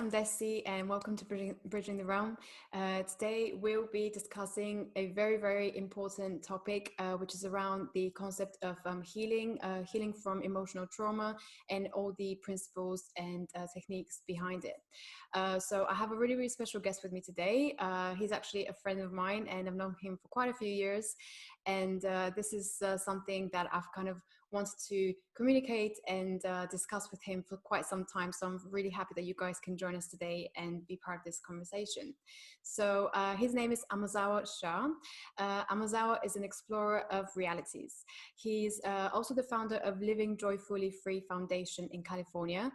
I'm Desi, and welcome to Bridging the Realm. Today, we'll be discussing a very, very important topic, which is around the concept of healing from emotional trauma, and all the principles and techniques behind it. So, I have a really, really special guest with me today. He's actually a friend of mine, and I've known him for quite a few years. And this is something that I've kind of wanted to communicate and discuss with him for quite some time. So I'm really happy that you guys can join us today and be part of this conversation. So his name is Amazawa Sha. Amazawa is an explorer of realities. He's also the founder of Living Joyfully Free Foundation in California,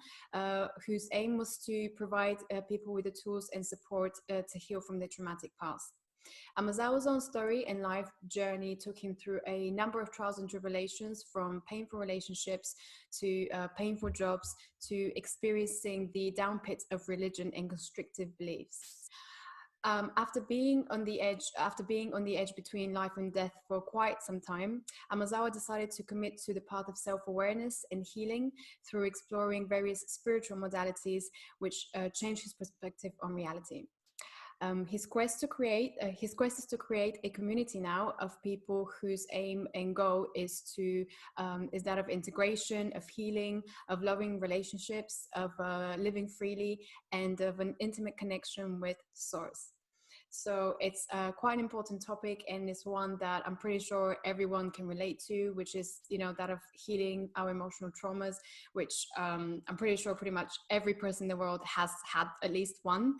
whose aim was to provide people with the tools and support to heal from their traumatic past. Amazawa's own story and life journey took him through a number of trials and tribulations, from painful relationships to painful jobs to experiencing the down pit of religion and constrictive beliefs. After being on the edge between life and death for quite some time, Amazawa decided to commit to the path of self-awareness and healing through exploring various spiritual modalities, which changed his perspective on reality. His quest is to create a community now of people whose aim and goal is that of integration, of healing, of loving relationships, of living freely, and of an intimate connection with Source. So it's quite an important topic, and it's one that I'm pretty sure everyone can relate to, which is, that of healing our emotional traumas, which I'm pretty sure pretty much every person in the world has had at least one.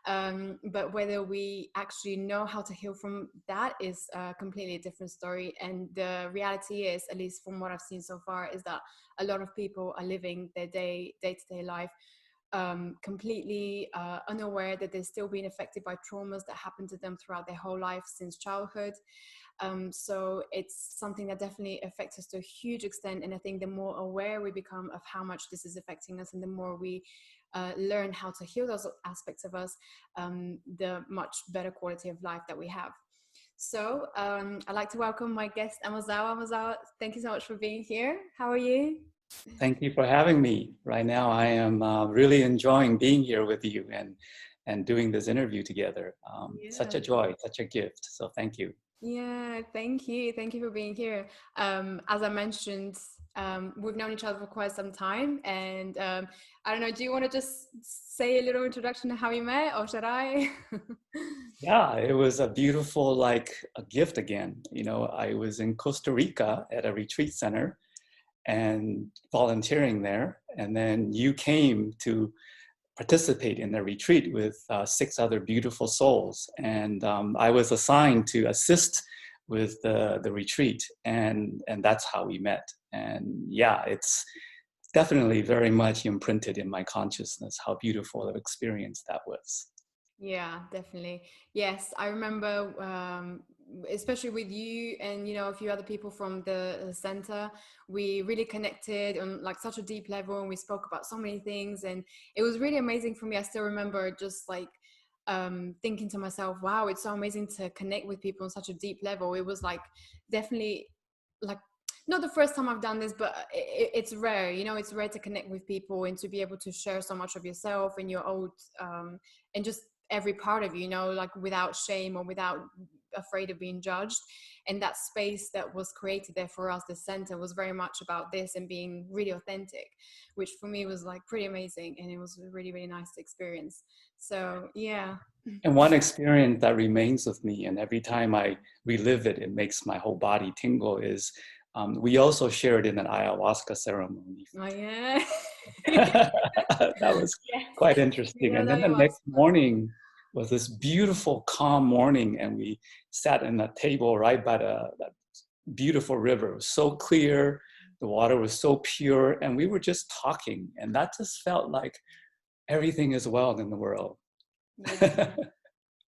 But whether we actually know how to heal from that is a completely different story. And the reality is, at least from what I've seen so far, is that a lot of people are living their day-to-day life completely unaware that they're still being affected by traumas that happened to them throughout their whole life since childhood. So it's something that definitely affects us to a huge extent. And I think the more aware we become of how much this is affecting us, and the more we learn how to heal those aspects of us, the much better quality of life that we have. So I'd like to welcome my guest, Amazawa. Amazawa, thank you so much for being here. How are you? Thank you for having me. Right now, I am really enjoying being here with you and doing this interview together. Such a joy, such a gift. So thank you. Yeah, thank you. Thank you for being here. As I mentioned, we've known each other for quite some time. And I don't know, do you want to just say a little introduction to how you met, or should I? Yeah, it was a beautiful, a gift again. I was in Costa Rica at a retreat center and volunteering there. And then you came to participate in the retreat with 6 other beautiful souls. And I was assigned to assist with the retreat. And that's how we met. And yeah, it's definitely very much imprinted in my consciousness how beautiful of experience that was. Yeah, definitely. Yes, I remember, especially with you and a few other people from the center. We really connected on like such a deep level, and we spoke about so many things, and it was really amazing for me. I still remember just like thinking to myself, wow, it's so amazing to connect with people on such a deep level. It was like definitely like not the first time I've done this, but it's rare. It's rare to connect with people and to be able to share so much of yourself and your old and just every part of you, like without shame or without afraid of being judged. And that space that was created there for us, the center, was very much about this and being really authentic, which for me was like pretty amazing, and it was a really, really nice experience. So yeah. And one experience that remains with me, and every time I relive it, it makes my whole body tingle, is we also shared in an ayahuasca ceremony. Oh yeah. That was Yes. quite interesting. And then the next morning was this beautiful, calm morning, and we sat in a table right by that beautiful river. It was so clear, the water was so pure, and we were just talking, and that just felt like everything is well in the world. Yeah.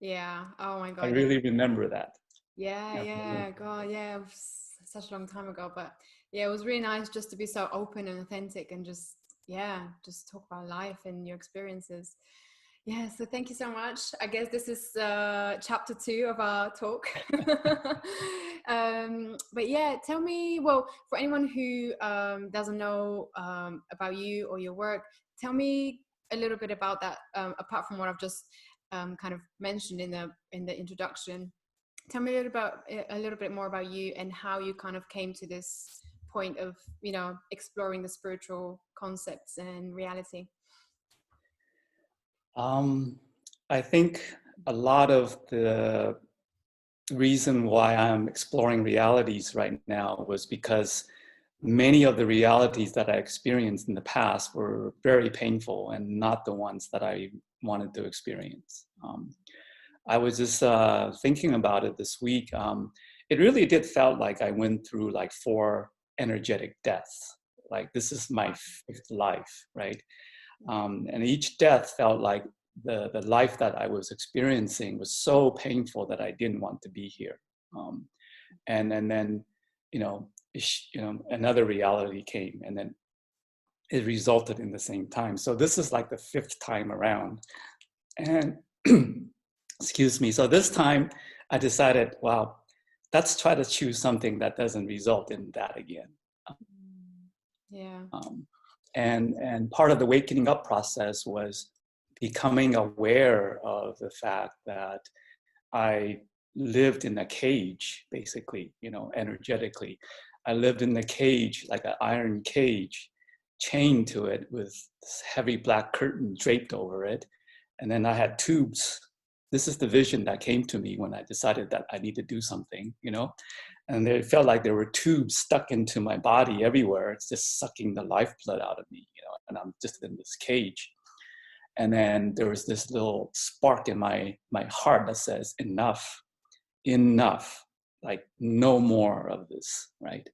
Yeah. Oh my I God. really remember that. Yeah. God, yeah. It was such a long time ago, but yeah, it was really nice just to be so open and authentic, and just talk about life and your experiences. Yeah, so thank you so much. I guess this is chapter 2 of our talk. But yeah, tell me, well, for anyone who doesn't know about you or your work, tell me a little bit about that, apart from what I've just kind of mentioned in the introduction. Tell me a little bit more about you and how you kind of came to this point of, you know, exploring the spiritual concepts and reality. I think a lot of the reason why I'm exploring realities right now was because many of the realities that I experienced in the past were very painful and not the ones that I wanted to experience. I was just thinking about it this week. It really did felt like I went through like 4 energetic deaths. Like this is my 5th life, right? And each death felt like the life that I was experiencing was so painful that I didn't want to be here. And then, you know, another reality came, and then it resulted in the same time. So this is like the 5th time around. And excuse me. So this time I decided, wow, let's try to choose something that doesn't result in that again. Yeah. And part of the waking up process was becoming aware of the fact that I lived in a cage, basically, you know, energetically. I lived in the cage, like an iron cage, chained to it with this heavy black curtain draped over it. And then I had tubes. This is the vision that came to me when I decided that I need to do something, you know. And it felt like there were tubes stuck into my body everywhere. It's just sucking the lifeblood out of me, you know, and I'm just in this cage. And then there was this little spark in my heart that says, enough, enough, like no more of this, right?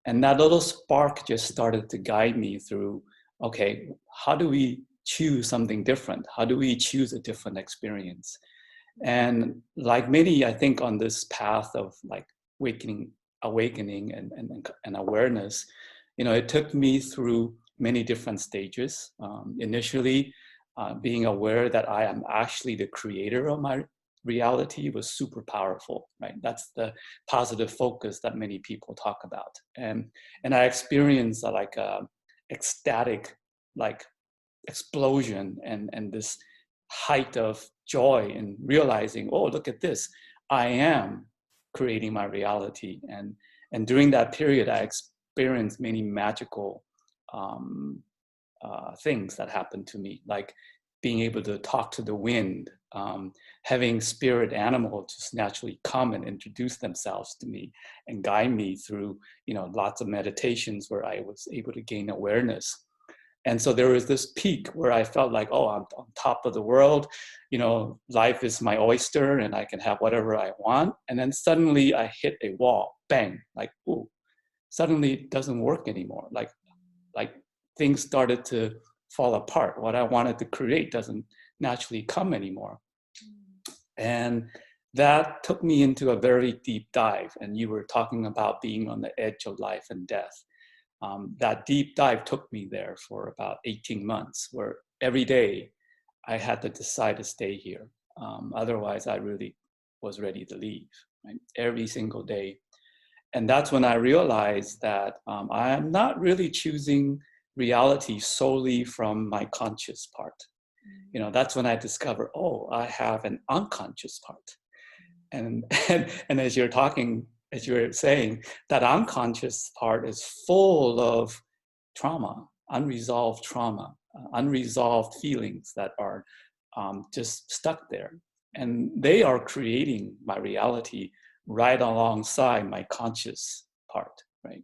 And that little spark just started to guide me through, okay, how do we choose something different? How do we choose a different experience? And like many, I think, on this path of like awakening and awareness, you know, it took me through many different stages. Initially, being aware that I am actually the creator of my reality was super powerful, right? That's the positive focus that many people talk about. And I experienced like a ecstatic, like explosion and this height of joy in realizing, oh, look at this, I am creating my reality. And during that period, I experienced many magical things that happened to me, like being able to talk to the wind, having spirit animals just naturally come and introduce themselves to me and guide me through, you know, lots of meditations where I was able to gain awareness. And so there was this peak where I felt like, oh, I'm on top of the world, you know, life is my oyster and I can have whatever I want. And then suddenly I hit a wall, bang, like, ooh, suddenly it doesn't work anymore. Like things started to fall apart. What I wanted to create doesn't naturally come anymore. And that took me into a very deep dive. And you were talking about being on the edge of life and death. That deep dive took me there for about 18 months, where every day I had to decide to stay here. Otherwise, I really was ready to leave, right? Every single day. And that's when I realized that I am not really choosing reality solely from my conscious part. You know, that's when I discovered, oh, I have an unconscious part. And as you're talking, as you were saying, that unconscious part is full of trauma, unresolved trauma, unresolved feelings that are just stuck there. And they are creating my reality right alongside my conscious part, right?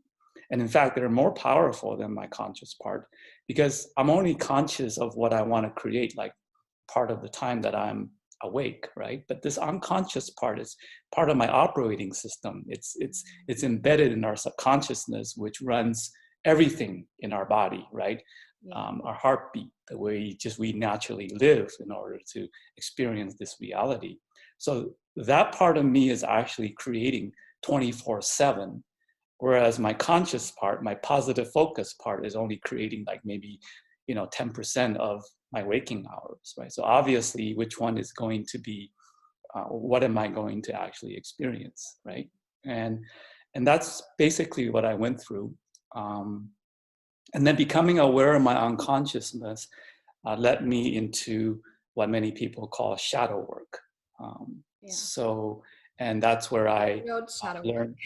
And in fact, they're more powerful than my conscious part because I'm only conscious of what I want to create, like part of the time that I'm awake, right? But this unconscious part is part of my operating system. It's embedded in our subconsciousness, which runs everything in our body, right? Yeah. Our heartbeat, the way just we naturally live in order to experience this reality. So that part of me is actually creating 24/7, whereas my conscious part, my positive focus part, is only creating like maybe, 10% of my waking hours, right? So obviously, which one is going to be, what am I going to actually experience, right? And that's basically what I went through. And then becoming aware of my unconsciousness led me into what many people call shadow work. Yeah. So, and that's where I The old shadow learned. work.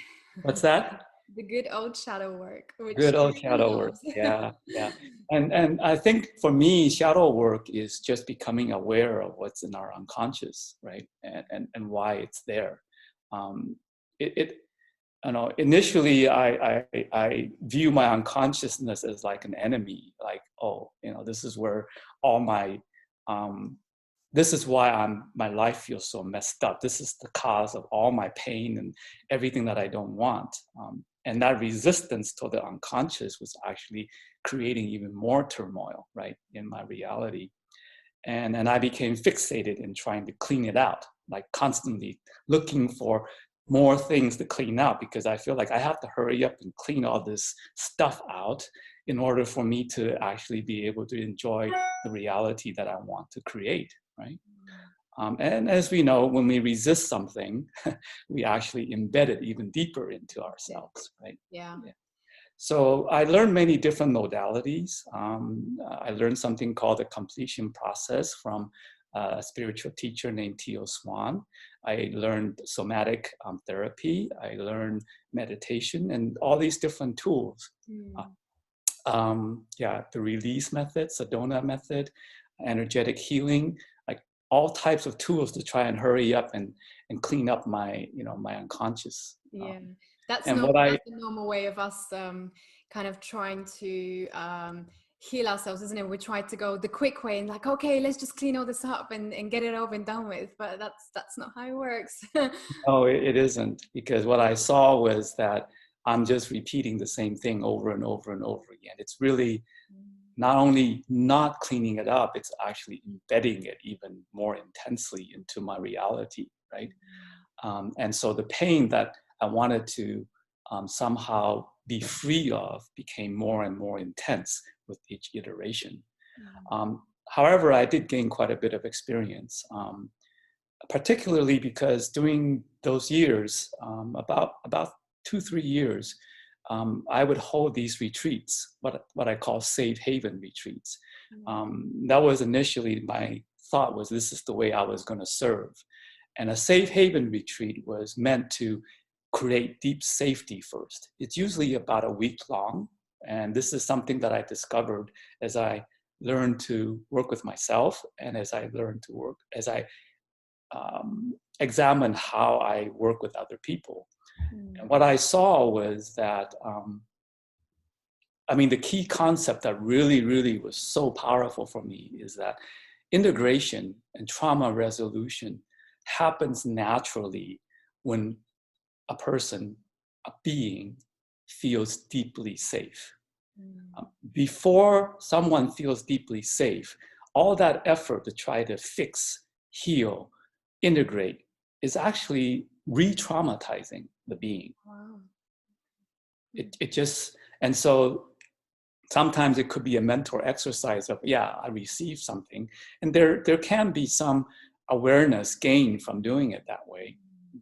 What's that? The good old shadow work, which Good old everyone shadow work. loves. Yeah, yeah. And I think for me, shadow work is just becoming aware of what's in our unconscious, right? And why it's there. Um, it you know, initially I view my unconsciousness as like an enemy, like, oh, you know, this is where all my this is why my life feels so messed up. This is the cause of all my pain and everything that I don't want. And that resistance to the unconscious was actually creating even more turmoil, right, in my reality. And I became fixated in trying to clean it out, like constantly looking for more things to clean out, because I feel like I have to hurry up and clean all this stuff out in order for me to actually be able to enjoy the reality that I want to create, right? And as we know, when we resist something, we actually embed it even deeper into ourselves, right? Yeah. Yeah. So I learned many different modalities. I learned something called the completion process from a spiritual teacher named Tio Swan. I learned somatic therapy. I learned meditation and all these different tools. Yeah, the release method, Sedona method, energetic healing, like all types of tools to try and hurry up and clean up my, you know, my unconscious. Yeah, that's And not what I that's the normal way of us kind of trying to heal ourselves, isn't it? We try to go the quick way and like, okay, let's just clean all this up and get it over and done with. But that's not how it works. No, it isn't, because what I saw was that I'm just repeating the same thing over and over and over again. It's really not only not cleaning it up, it's actually embedding it even more intensely into my reality, right? And so the pain that I wanted to somehow be free of became more and more intense with each iteration. However, I did gain quite a bit of experience. Particularly because during those years, about 2-3 years, I would hold these retreats, what I call safe haven retreats. That was initially my thought, was this is the way I was going to serve. And a safe haven retreat was meant to create deep safety first. It's usually about a week long. And this is something that I discovered as I learned to work with myself, and as I learned to work, as I examine how I work with other people. And what I saw was that, I mean, the key concept that really, really was so powerful for me is that integration and trauma resolution happens naturally when a person, a being, feels deeply safe. Before someone feels deeply safe, all that effort to try to fix, heal, integrate is actually re-traumatizing the being. Wow. It just, and so sometimes it could be a mental exercise of, yeah, I received something, and there can be some awareness gained from doing it that way,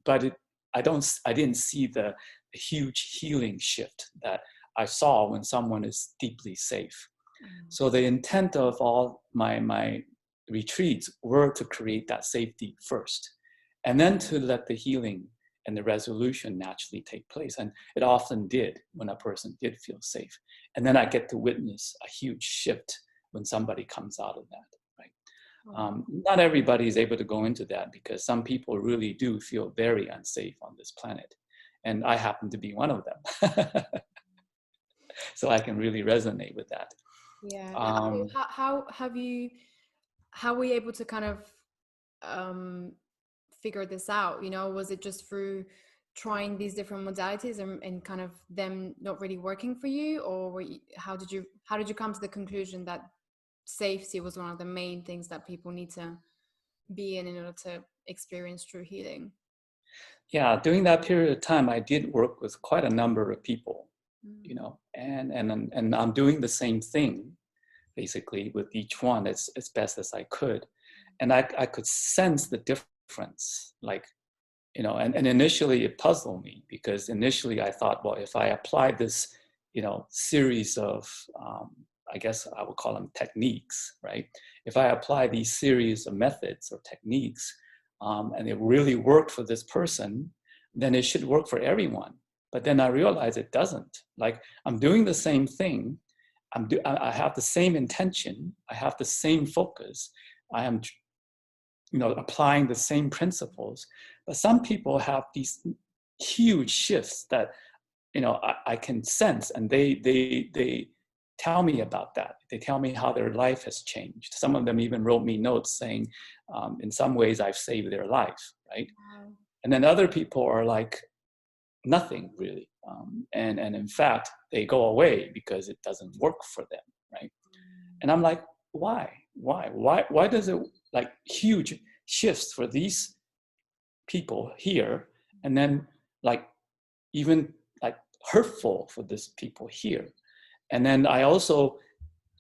but I didn't see the huge healing shift that I saw when someone is deeply safe. So the intent of all my retreats were to create that safety first, and then to let the healing and the resolution naturally take place. And it often did when a person did feel safe. And then I get to witness a huge shift when somebody comes out of that, right? Not everybody is able to go into that, because some people really do feel very unsafe on this planet. And I happen to be one of them. So I can really resonate with that. Yeah. Um, How were you able to kind of um, figure this out? You know, was it just through trying these different modalities and kind of them not really working for you, or how did you come to the conclusion that safety was one of the main things that people need to be in order to experience true healing? yeah, during that period of time, I did work with quite a number of people, you know, and I'm doing the same thing basically with each one as best as I could. And I could sense the difference, like, you know, and initially it puzzled me, because initially I thought, well, if I apply this, you know, series of, I guess I would call them techniques, right? If I apply these series of methods or techniques, and it really worked for this person, then it should work for everyone. But then I realized it doesn't. Like, I'm doing the same thing. I have the same intention. I have the same focus. I am, applying the same principles. But some people have these huge shifts that, I can sense, and they tell me about that. They tell me how their life has changed. Some of them even wrote me notes saying, in some ways, I've saved their life, right? Wow. And then other people are like, nothing really. And in fact, they go away because it doesn't work for them, right? And I'm like, why does it, like, huge shifts for these people here, and then like even like hurtful for these people here? And then I also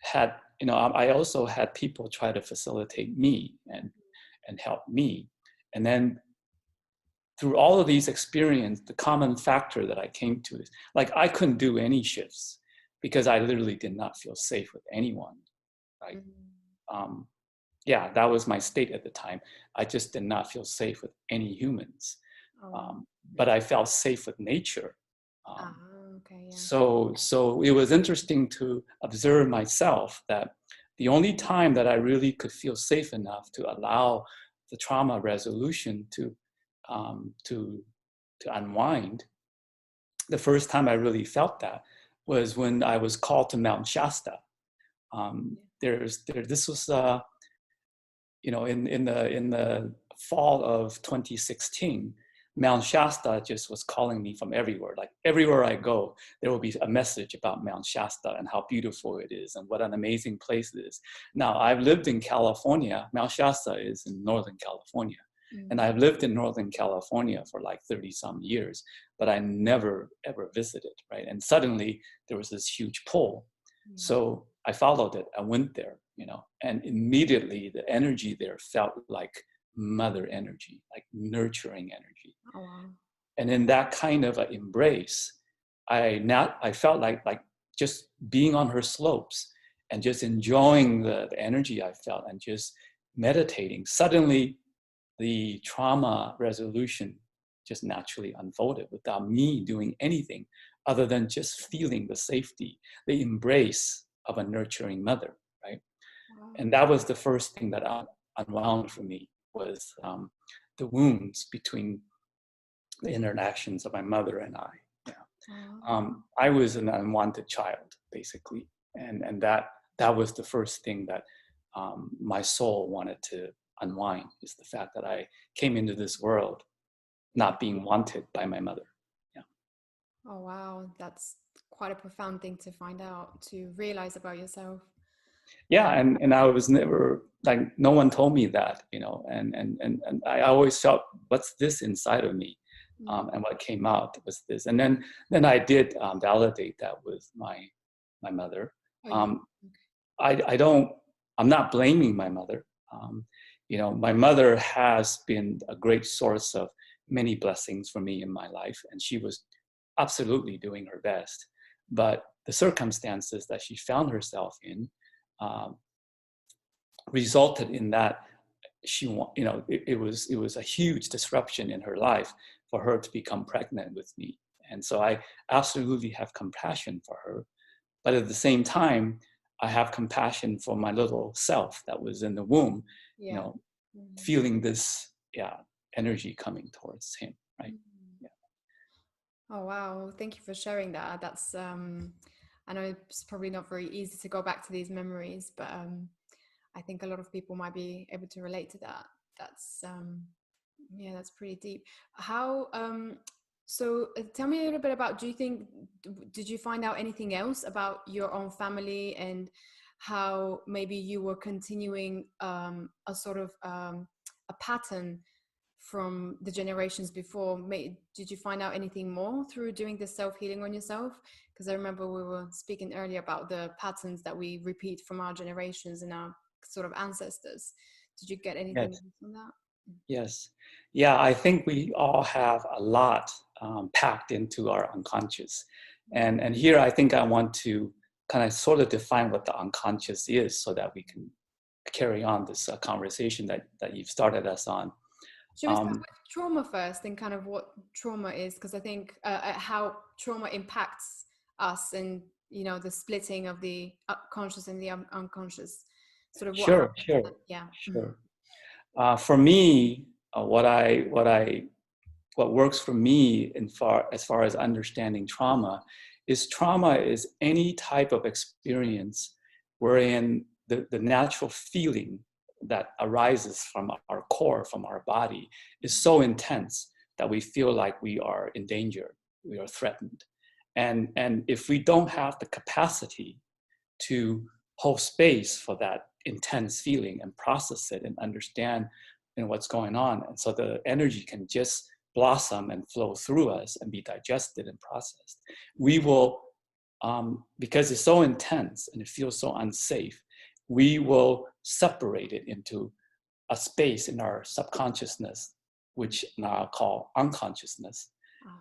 had, I also had people try to facilitate me and help me. And then through all of these experiences, the common factor that I came to is, like, I couldn't do any shifts because I literally did not feel safe with anyone, right? Yeah, that was my state at the time. I just did not feel safe with any humans. Oh. But I felt safe with nature. Okay, yeah. So it was interesting to observe myself that the only time that I really could feel safe enough to allow the trauma resolution to unwind, the first time I really felt that was when I was called to Mount Shasta. This was in the fall of 2016. Mount Shasta just was calling me from everywhere. Like, everywhere I go, there will be a message about Mount Shasta and how beautiful it is and what an amazing place it is. Now, I've lived in California. Mount Shasta is in Northern California. And I've lived in Northern California for like 30 some years, but I never ever visited, right? And suddenly there was this huge pull. So I followed it. I went there, and immediately the energy there felt like mother energy, like nurturing energy. Oh, wow. And in that kind of an embrace, I felt like just being on her slopes and just enjoying the energy I felt and just meditating. Suddenly, the trauma resolution just naturally unfolded without me doing anything other than just feeling the safety, the embrace of a nurturing mother, right? Wow. And that was the first thing that unwound for me, was the wounds between the interactions of my mother and I. Yeah. I was an unwanted child, basically, and that was the first thing that my soul wanted to unwind, is the fact that I came into this world not being wanted by my mother. Yeah. Oh, wow. That's quite a profound thing to find out, to realize about yourself. Yeah, and I was never, like, no one told me that, and I always felt, what's this inside of me? And what came out was this. And then I did validate that with my mother. I'm not blaming my mother. My mother has been a great source of many blessings for me in my life, and she was absolutely doing her best. But the circumstances that she found herself in resulted in that it was a huge disruption in her life for her to become pregnant with me. And so I absolutely have compassion for her. But at the same time, I have compassion for my little self that was in the womb, feeling this energy coming towards him, right? Yeah. Oh, wow. Thank you for sharing that. That's I know it's probably not very easy to go back to these memories, but I think a lot of people might be able to relate to that. That's that's pretty deep. How so tell me a little bit about, did you find out anything else about your own family, and how maybe you were continuing a sort of a pattern from the generations before? Did you find out anything more through doing the self-healing on yourself? Because I remember we were speaking earlier about the patterns that we repeat from our generations and our sort of ancestors. Did you get anything from that? Yes. Yeah, I think we all have a lot packed into our unconscious. And here I think I want to kind of sort of define what the unconscious is so that we can carry on this conversation that you've started us on. Should we start with trauma first and kind of what trauma is? Because I think how trauma impacts us and, you know, the splitting of the conscious and the unconscious, sort of what Sure, happens. sure, Yeah. sure. For me, what works for me as far as understanding trauma is any type of experience wherein the natural feeling that arises from our core, from our body, is so intense that we feel like we are in danger, we are threatened. And if we don't have the capacity to hold space for that intense feeling and process it and understand, you know, what's going on, and so the energy can just blossom and flow through us and be digested and processed, we will, because it's so intense and it feels so unsafe, we will separate it into a space in our subconsciousness, which now I call unconsciousness,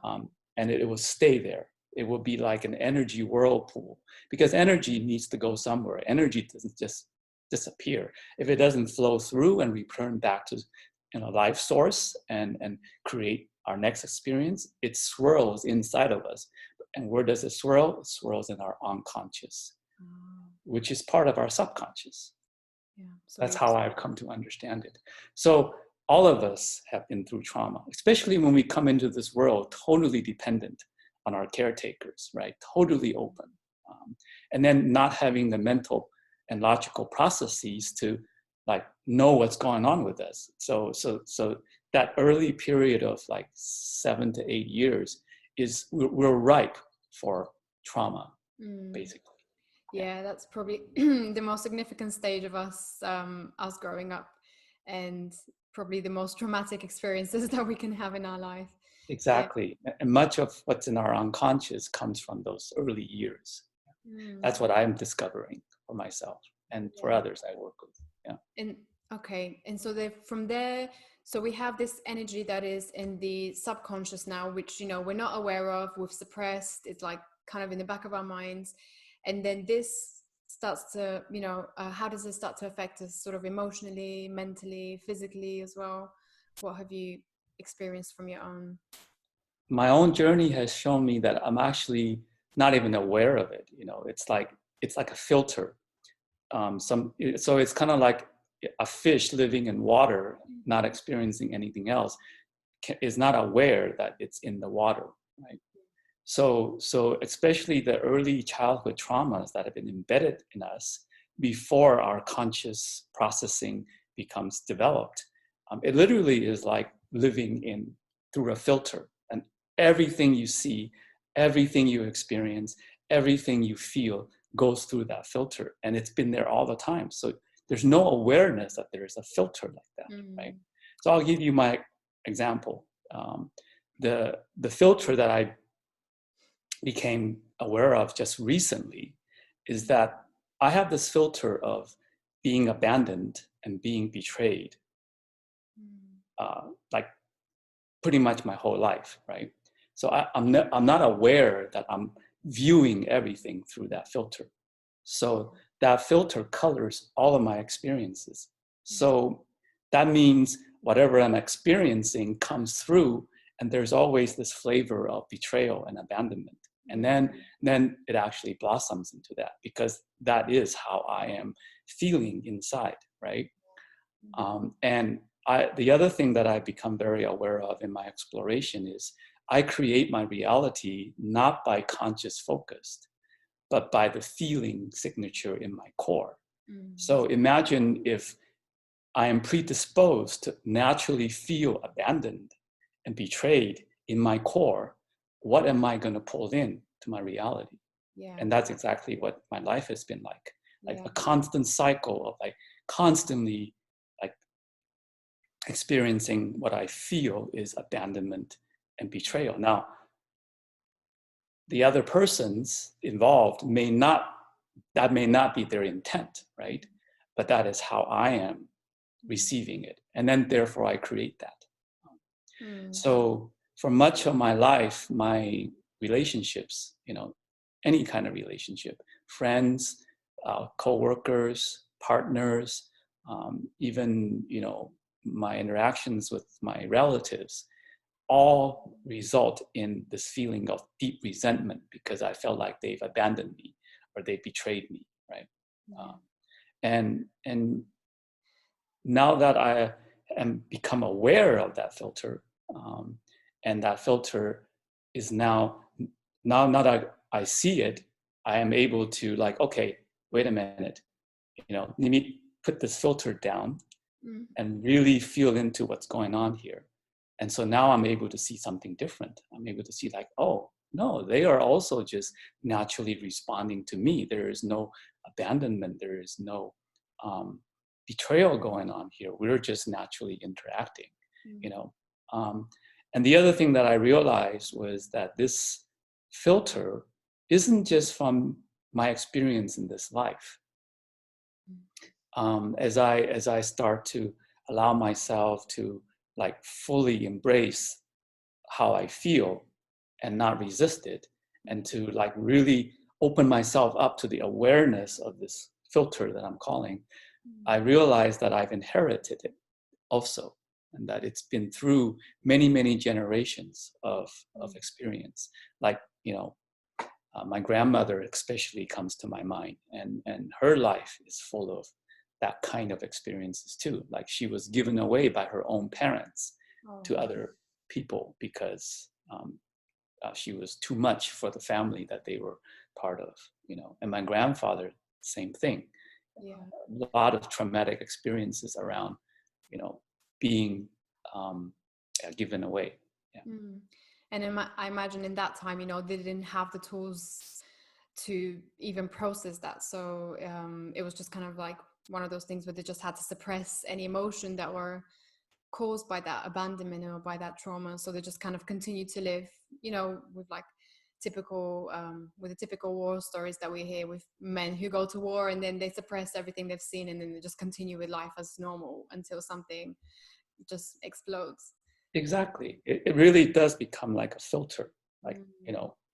and it will stay there. It will be like an energy whirlpool, because energy needs to go somewhere. Energy doesn't just disappear. If it doesn't flow through and return back to, you know, life source and create our next experience, it swirls inside of us. And where does it swirl? It swirls in our unconscious, which is part of our subconscious. Yeah, so that's how I've come to understand it. So all of us have been through trauma, especially when we come into this world totally dependent on our caretakers, right? Totally open. And then not having the mental and logical processes to like know what's going on with us. So that early period of like 7 to 8 years is we're ripe for trauma, basically. Yeah, that's probably the most significant stage of us growing up, and probably the most traumatic experiences that we can have in our life. Exactly. And much of what's in our unconscious comes from those early years. That's what I'm discovering for myself and for others I work with. Yeah. And okay. And so from there, so we have this energy that is in the subconscious now, which, you know, we're not aware of, we've suppressed, it's like kind of in the back of our minds. And then this starts to, you know, how does it start to affect us sort of emotionally, mentally, physically as well? What have you experienced from your own? My own journey has shown me that I'm actually not even aware of it. You know, it's like a filter. So it's kind of like a fish living in water, not experiencing anything else, is not aware that it's in the water, right? So especially the early childhood traumas that have been embedded in us before our conscious processing becomes developed, it literally is like living through a filter, and everything you see, everything you experience, everything you feel goes through that filter, and it's been there all the time. So there's no awareness that there's a filter like that, right? So I'll give you my example. The filter that I became aware of just recently is that I have this filter of being abandoned and being betrayed, like pretty much my whole life, right? So I'm not aware that I'm viewing everything through that filter. So that filter colors all of my experiences. So that means whatever I'm experiencing comes through, and there's always this flavor of betrayal and abandonment. And then it actually blossoms into that, because that is how I am feeling inside, right? And the other thing that I've become very aware of in my exploration is I create my reality not by conscious focus, but by the feeling signature in my core. So imagine if I am predisposed to naturally feel abandoned and betrayed in my core, what am I going to pull in to my reality? Yeah. And that's exactly what my life has been like a constant cycle of like constantly like experiencing what I feel is abandonment and betrayal. Now, the other persons involved may not be their intent, right? But that is how I am receiving it. And then therefore I create that. So for much of my life, my relationships, you know, any kind of relationship, friends, co-workers, partners, even, my interactions with my relatives, all result in this feeling of deep resentment because I felt like they've abandoned me or they betrayed me, right? And now that I am become aware of that filter, and that filter is now that I see it, I am able to like, okay, wait a minute, let me put this filter down and really feel into what's going on here. And so now I'm able to see something different. I'm able to see like, oh, no, they are also just naturally responding to me. There is no abandonment. There is no betrayal going on here. We're just naturally interacting, and the other thing that I realized was that this filter isn't just from my experience in this life. As I start to allow myself to like fully embrace how I feel and not resist it, and to like really open myself up to the awareness of this filter that I'm calling, I realize that I've inherited it also, and that it's been through many, many generations of experience. Like, my grandmother especially comes to my mind, and her life is full of that kind of experiences too. Like she was given away by her own parents to other people because she was too much for the family that they were part of, And my grandfather, same thing. Yeah. A lot of traumatic experiences around, being given away. Yeah. And I imagine in that time, they didn't have the tools to even process that. So it was just kind of like one of those things where they just had to suppress any emotion that were caused by that abandonment or by that trauma. So they just kind of continue to live, with like with the typical war stories that we hear with men who go to war and then they suppress everything they've seen and then they just continue with life as normal until something just explodes. Exactly. It really does become like a filter, like,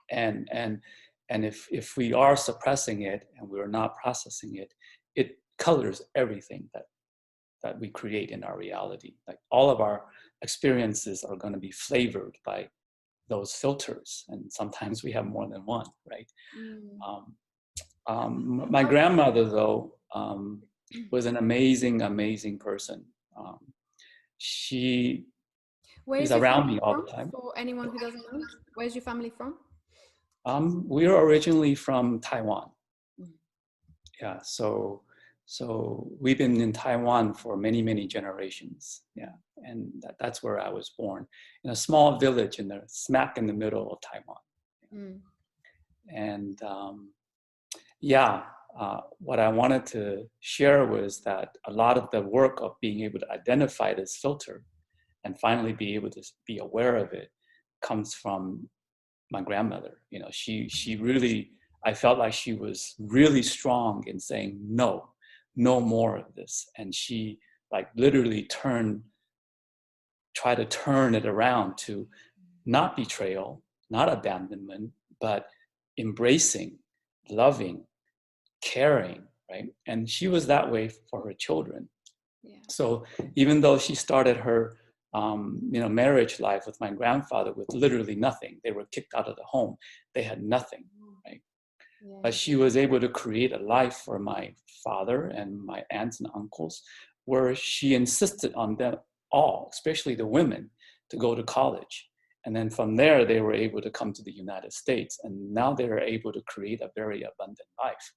and if we are suppressing it and we're not processing it, it colors everything that we create in our reality. Like all of our experiences are going to be flavored by those filters, and sometimes we have more than one, right? My grandmother, though, was an amazing person. She is around me all the time. For anyone who doesn't know, where's your family from? We are originally from Taiwan. Yeah, so we've been in Taiwan for many generations. Yeah, and that's where I was born, in a small village smack in the middle of Taiwan. And what I wanted to share was that a lot of the work of being able to identify this filter and finally be able to be aware of it comes from my grandmother. She really, I felt like she was really strong in saying, no more of this. And she like literally try to turn it around to not betrayal, not abandonment, but embracing, loving, caring, right? And she was that way for her children. Yeah. So even though she started her marriage life with my grandfather with literally nothing, they were kicked out of the home, they had nothing, right? Yeah. But she was able to create a life for my father and my aunts and uncles, where she insisted on them all, especially the women, to go to college. And then from there, they were able to come to the United States. And now they are able to create a very abundant life.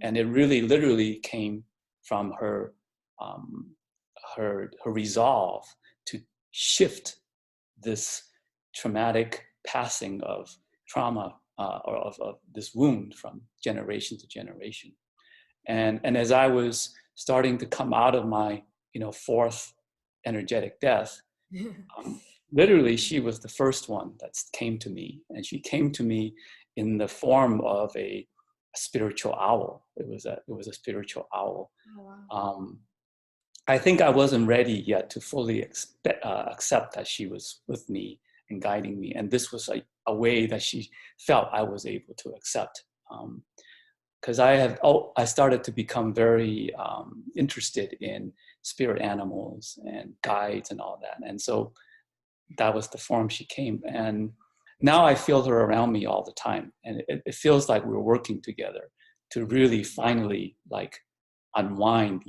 And it really literally came from her resolve to shift this traumatic passing of trauma or of this wound from generation to generation. And as I was starting to come out of my fourth energetic death, literally she was the first one that came to me, and she came to me in the form of a spiritual owl. It was a spiritual owl. Oh, wow. I think I wasn't ready yet to fully accept that she was with me and guiding me. And this was a way that she felt I was able to accept Because I started to become very interested in spirit animals and guides and all that. And so that was the form she came. And now I feel her around me all the time. And it feels like we're working together to really finally like unwind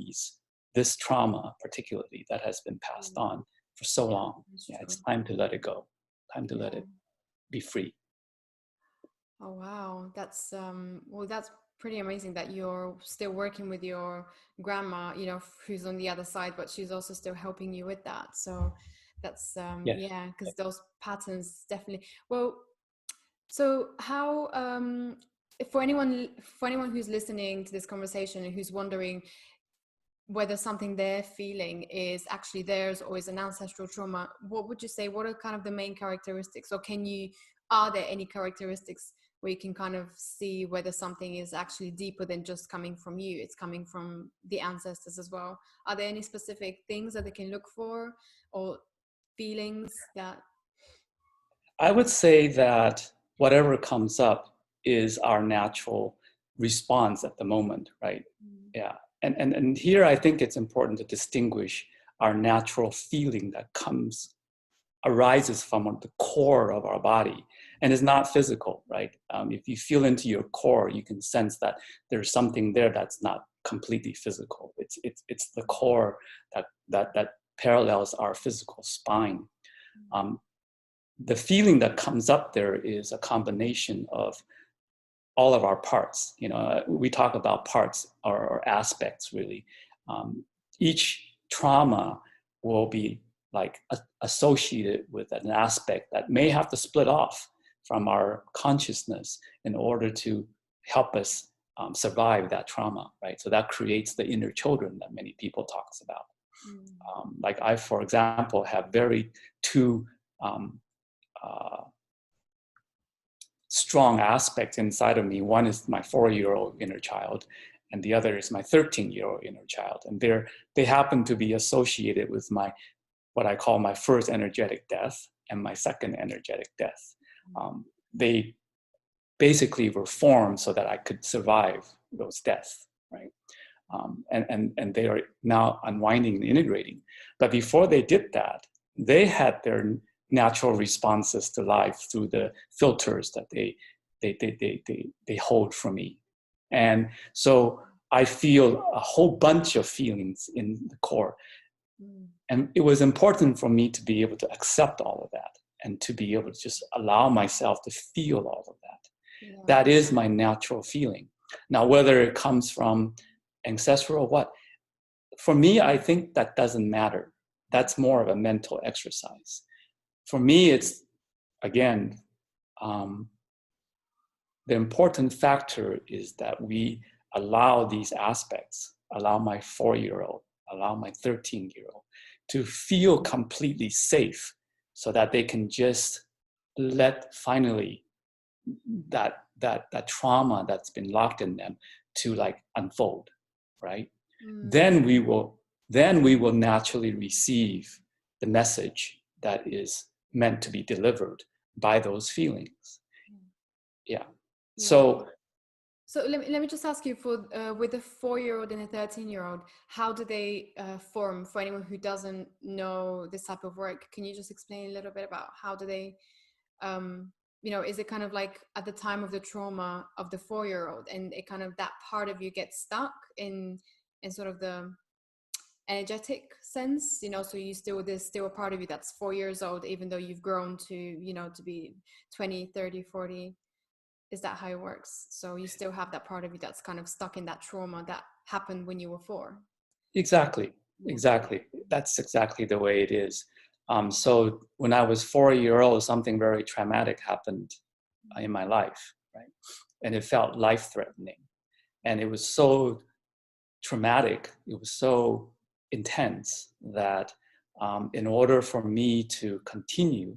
this trauma, particularly that has been passed on for so long. Yeah, it's time to let it go. Time to let it be free. Oh wow, that's well, that's pretty amazing that you're still working with your grandma, you know, who's on the other side, but she's also still helping you with that. So that's Yes. yeah, because those patterns definitely. Well, so how for anyone who's listening to this conversation and who's wondering whether something they're feeling is actually theirs or is an ancestral trauma, what would you say, what are kind of the main characteristics, or are there any characteristics where you can kind of see whether something is actually deeper than just coming from you, it's coming from the ancestors as well? Are there any specific things that they can look for, or feelings that... I would say that whatever comes up is our natural response at the moment, right? Yeah. And here I think it's important to distinguish our natural feeling that arises from the core of our body and is not physical, right? If you feel into your core, you can sense that there's something there that's not completely physical. It's the core that parallels our physical spine. The feeling that comes up there is a combination of all of our parts. You know, we talk about parts or aspects really. Each trauma will be like associated with an aspect that may have to split off from our consciousness in order to help us survive that trauma, right? So that creates the inner children that many people talks about. Like I, for example, have two strong aspects inside of me. One is my 4-year-old inner child, and the other is my 13-year-old inner child. And they happen to be associated with what I call my first energetic death and my second energetic death. They basically were formed so that I could survive those deaths, right? And they are now unwinding and integrating. But before they did that, they had their natural responses to life through the filters that they hold for me. And so I feel a whole bunch of feelings in the core. And it was important for me to be able to accept all of that and to be able to just allow myself to feel all of that. Yeah. That is my natural feeling. Now, whether it comes from ancestral or what, for me, I think that doesn't matter. That's more of a mental exercise. For me, it's, again, the important factor is that we allow these aspects, allow my 4-year-old, allow my 13-year-old to feel completely safe so that they can just let finally that trauma that's been locked in them to like unfold, right? Then we will naturally receive the message that is meant to be delivered by those feelings. Yeah. So let me just ask you, for with a 4-year-old and a 13-year-old, how do they form? For anyone who doesn't know this type of work, can you just explain a little bit about how do they, you know, is it kind of like at the time of the trauma of the 4-year-old, and it kind of, that part of you gets stuck in sort of the energetic sense, you know, so there's still a part of you that's 4 years old, even though you've grown to, you know, to be 20, 30, 40. Is that how it works? So you still have that part of you that's kind of stuck in that trauma that happened when you were 4. Exactly. That's exactly the way it is. So when I was 4-year-old, something very traumatic happened in my life, right? And it felt life-threatening. And it was so traumatic, it was so intense that in order for me to continue,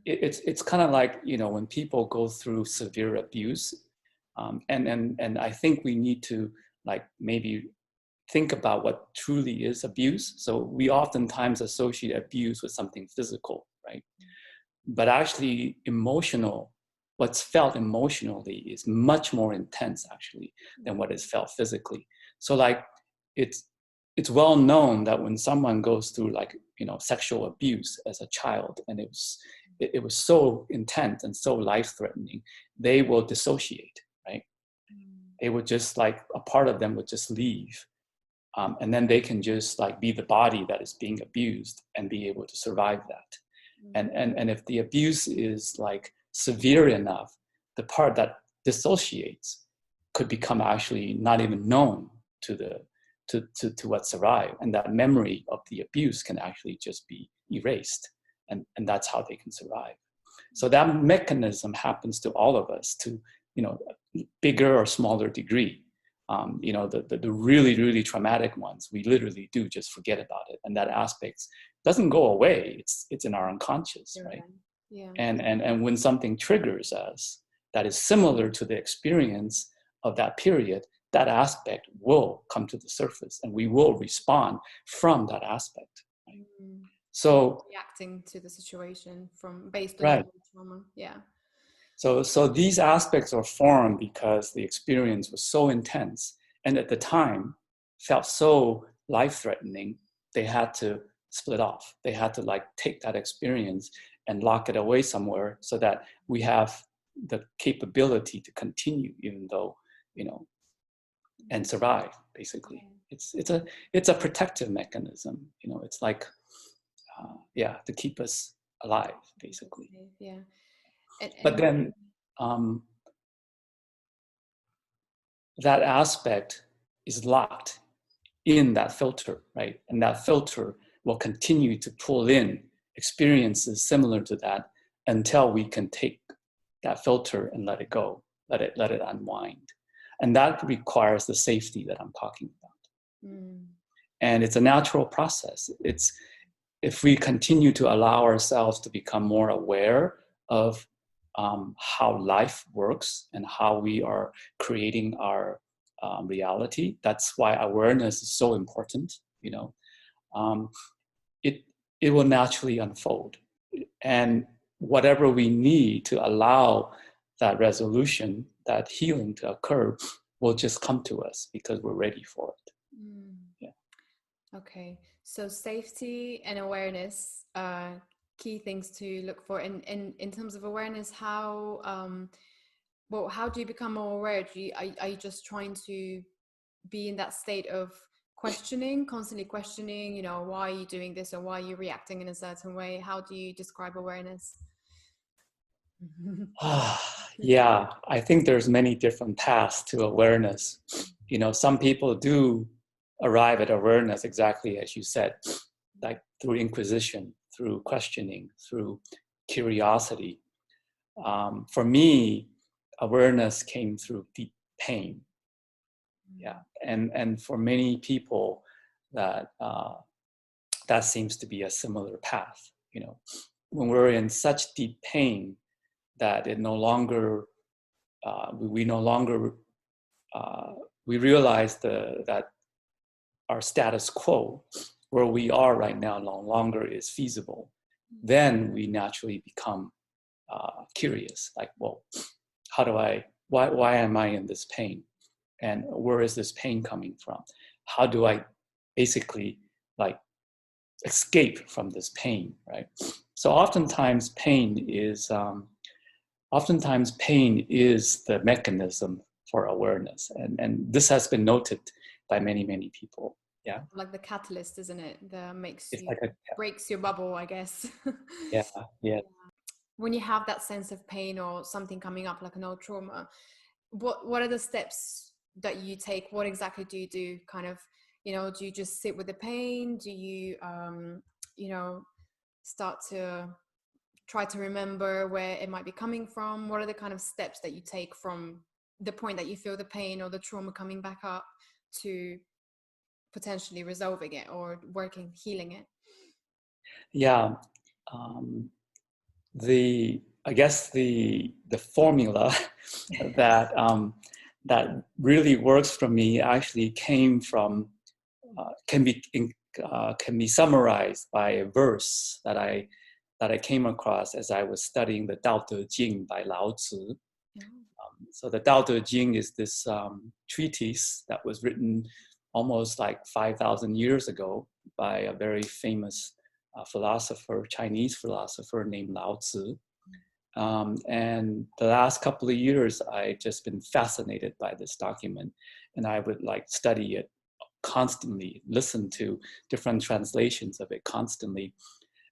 it's kind of like, you know, when people go through severe abuse, and I think we need to like maybe think about what truly is abuse. So we oftentimes associate abuse with something physical, right? But actually emotional what's felt emotionally is much more intense actually than what is felt physically. So like it's well known that when someone goes through like, you know, sexual abuse as a child, and it was so intense and so life-threatening, they will dissociate, right? They would just like, a part of them would just leave. And then they can just like be the body that is being abused and be able to survive that. And if the abuse is like severe enough, the part that dissociates could become actually not even known to the to what survived, and that memory of the abuse can actually just be erased, and that's how they can survive. So that mechanism happens to all of us, to, you know, bigger or smaller degree. You know, the really, really traumatic ones, we literally do just forget about it, and that aspect doesn't go away. It's in our unconscious, right? Yeah. And when something triggers us that is similar to the experience of that period, that aspect will come to the surface, and we will respond from that aspect. Right? So reacting to the situation from based on right. your trauma. Yeah. So these aspects are formed because the experience was so intense, and at the time felt so life-threatening, they had to split off. They had to like take that experience and lock it away somewhere so that we have the capability to continue, even though, you know, and survive, basically. It's a protective mechanism, you know, it's like, to keep us alive, basically. Yeah. But then that aspect is locked in that filter, right? And that filter will continue to pull in experiences similar to that until we can take that filter and let it go, let it unwind. And that requires the safety that I'm talking about. And it's a natural process. It's, if we continue to allow ourselves to become more aware of how life works and how we are creating our reality, that's why awareness is so important. You know, it will naturally unfold, and whatever we need to allow that resolution, that healing to occur, will just come to us because we're ready for it. Okay, so safety and awareness are key things to look for. And in terms of awareness, how how do you become more aware? Are you just trying to be in that state of questioning, constantly questioning, you know, why are you doing this, or why are you reacting in a certain way? How do you describe awareness? Yeah, I think there's many different paths to awareness. You know, some people do arrive at awareness exactly as you said, like through inquisition, through questioning, through curiosity. For me, awareness came through deep pain. Yeah, and for many people, that that seems to be a similar path. You know, when we're in such deep pain that it no longer, we no longer, we realize that our status quo, where we are right now, no longer is feasible, then we naturally become curious, like, well, how do I, why am I in this pain? And where is this pain coming from? How do I basically like escape from this pain, right? So oftentimes pain is the mechanism for awareness, and this has been noted by many, many people. Yeah, like the catalyst, isn't it, that makes it's you, like a, breaks your bubble, I guess. yeah. When you have that sense of pain or something coming up like an old trauma, what are the steps that you take? What exactly do you do? Kind of, you know, do you just sit with the pain? Do you you know, start to try to remember where it might be coming from? What are the kind of steps that you take from the point that you feel the pain or the trauma coming back up to potentially resolving it or working, healing it? Yeah. I guess the formula that that really works for me actually came from, can be summarized by a verse that I that I came across as I was studying the Tao Te Ching by Lao Tzu. So the Tao Te Ching is this treatise that was written almost like 5,000 years ago by a very famous philosopher, Chinese philosopher named Lao Tzu. And the last couple of years, I've just been fascinated by this document, and I would like study it constantly, listen to different translations of it constantly.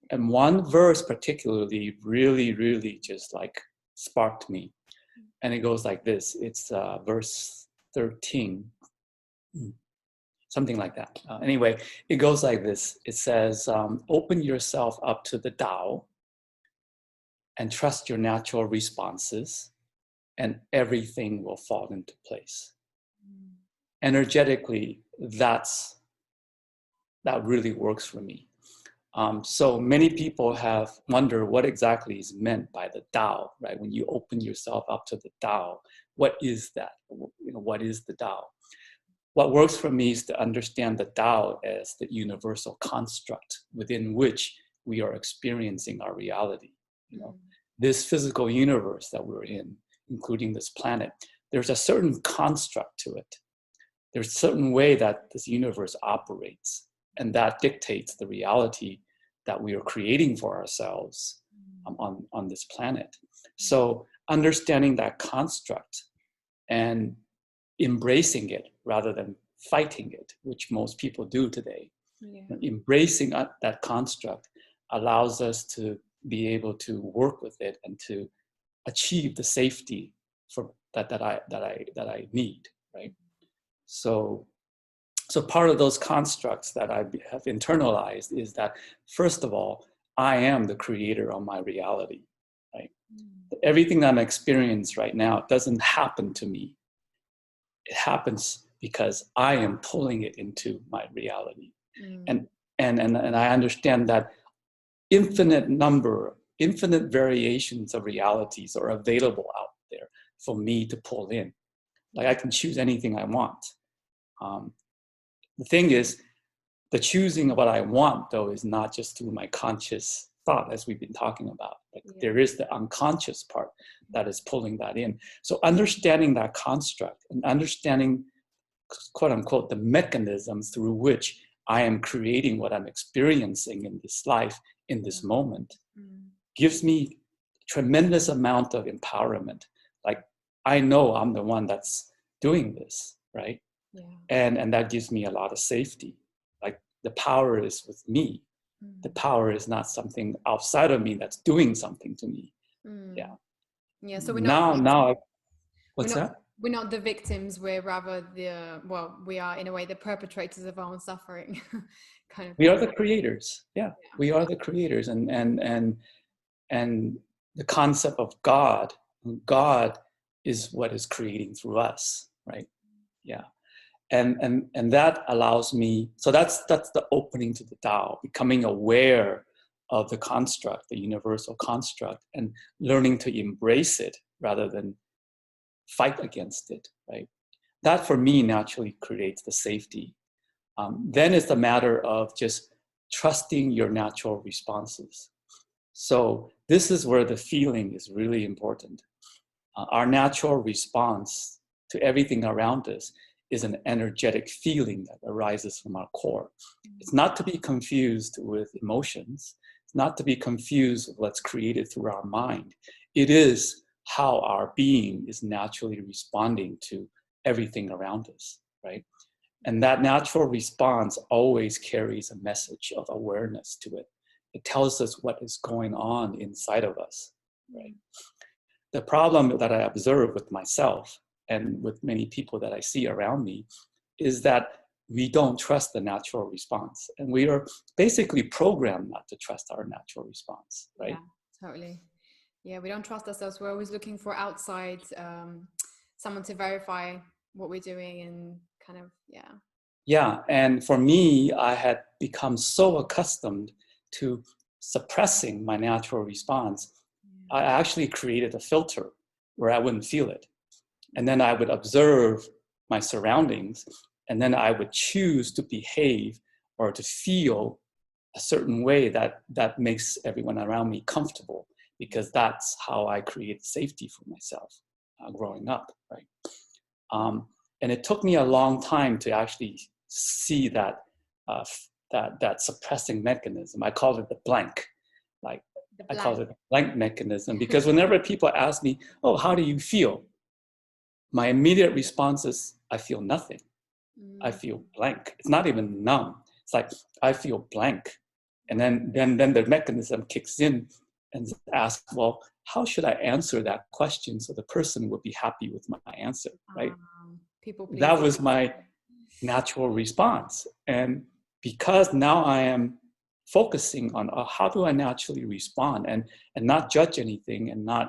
And one verse particularly really just like sparked me. And it goes like this. It's verse 13, something like that. Anyway, it goes like this. It says, open yourself up to the Tao and trust your natural responses, and everything will fall into place. Energetically, that really works for me. So many people have wondered what exactly is meant by the Tao, right? When you open yourself up to the Tao, what is that? What is the Tao? What works for me is to understand the Tao as the universal construct within which we are experiencing our reality. This physical universe that we're in, including this planet, there's a certain construct to it. There's a certain way that this universe operates, and that dictates the reality that we are creating for ourselves on this planet. So understanding that construct and embracing it rather than fighting it, which most people do today. Embracing that construct allows us to be able to work with it and to achieve the safety that I need, right? So part of those constructs that I have internalized is that, first of all, I am the creator of my reality, right? Everything that I'm experiencing right now doesn't happen to me. It happens because I am pulling it into my reality. And I understand that infinite variations of realities are available out there for me to pull in. Like I can choose anything I want. The thing is, the choosing of what I want, though, is not just through my conscious thought, as we've been talking about. Like there is the unconscious part that is pulling that in. So understanding that construct and understanding, quote unquote, the mechanisms through which I am creating what I'm experiencing in this life, in this moment, gives me tremendous amount of empowerment. Like I know I'm the one that's doing this, right? And that gives me a lot of safety. Like the power is with me. The power is not something outside of me that's doing something to me. So we're not what's that? We're not the victims. We're rather we are in a way the perpetrators of our own suffering. Kind of. We are the creators. We are the creators, and the concept of God is what is creating through us, right? And that allows me, so that's the opening to the Tao, becoming aware of the construct, the universal construct, and learning to embrace it rather than fight against it, right? That for me naturally creates the safety. Then it's the matter of just trusting your natural responses. So this is where the feeling is really important. Our natural response to everything around us is an energetic feeling that arises from our core. It's not to be confused with emotions. It's not to be confused with what's created through our mind. It is how our being is naturally responding to everything around us, right? And that natural response always carries a message of awareness to it. It tells us what is going on inside of us, right? The problem that I observe with myself and with many people that I see around me is that we don't trust the natural response. And we are basically programmed not to trust our natural response, right? Yeah, totally. Yeah, we don't trust ourselves. We're always looking for outside someone to verify what we're doing and kind of, Yeah, and for me, I had become so accustomed to suppressing my natural response. I actually created a filter where I wouldn't feel it. And then I would observe my surroundings, and then I would choose to behave or to feel a certain way that makes everyone around me comfortable, because that's how I create safety for myself growing up, right? And it took me a long time to actually see that that suppressing mechanism. I called it the blank, like I called it the blank mechanism, because whenever people ask me, "Oh, how do you feel?" my immediate response is, "I feel nothing. I feel blank." It's not even numb. It's like I feel blank, and then the mechanism kicks in and asks, "Well, how should I answer that question so the person would be happy with my answer?" Right? People That pleasing. was my natural response. And because now I am focusing on how do I naturally respond, and not judge anything, and not,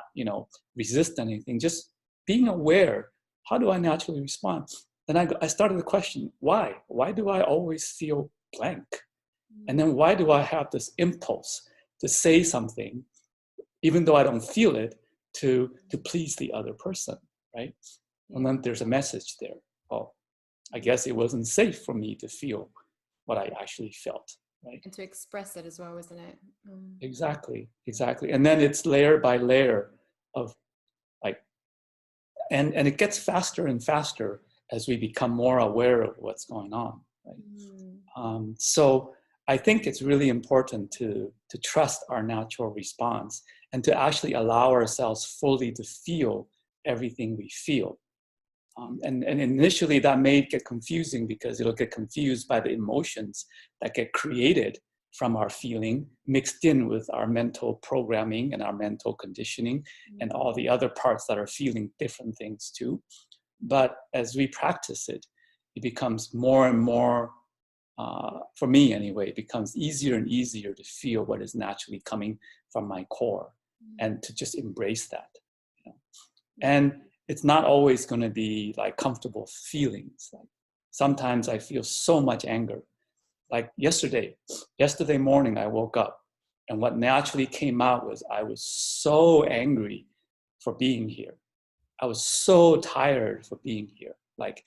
resist anything, just being aware, how do I naturally respond? Then I started the question, why do I always feel blank? And then why do I have this impulse to say something even though I don't feel it, to please the other person, right? And then there's a message there. Oh, I guess it wasn't safe for me to feel what I actually felt, right? And to express it as well, isn't it? Exactly. And then it's layer by layer of like, and it gets faster and faster as we become more aware of what's going on, right? So I think it's really important to trust our natural response, and to actually allow ourselves fully to feel everything we feel. And initially that may get confusing, because it'll get confused by the emotions that get created from our feeling, mixed in with our mental programming and our mental conditioning and all the other parts that are feeling different things too. But as we practice it, it becomes more and more, for me anyway, it becomes easier and easier to feel what is naturally coming from my core, and to just embrace that. And it's not always going to be like comfortable feelings. Like sometimes I feel so much anger. Like yesterday morning, I woke up, and what naturally came out was I was so angry for being here. I was so tired for being here, like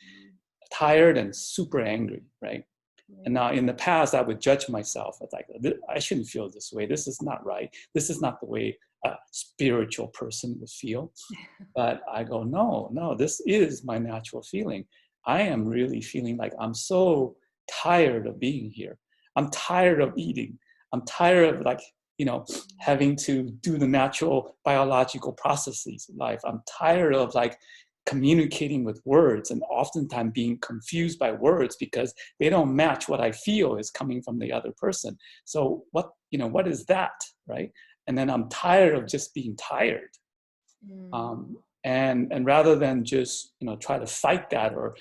tired and super angry, right? And now in the past, I would judge myself. It's like, I shouldn't feel this way. This is not right. This is not the way a spiritual person would feel. But I go, no, this is my natural feeling. I am really feeling like I'm so tired of being here. I'm tired of eating. I'm tired of having to do the natural biological processes of life. I'm tired of communicating with words, and oftentimes being confused by words because they don't match what I feel is coming from the other person. So what is that, right? And then I'm tired of just being tired. And rather than just try to fight that or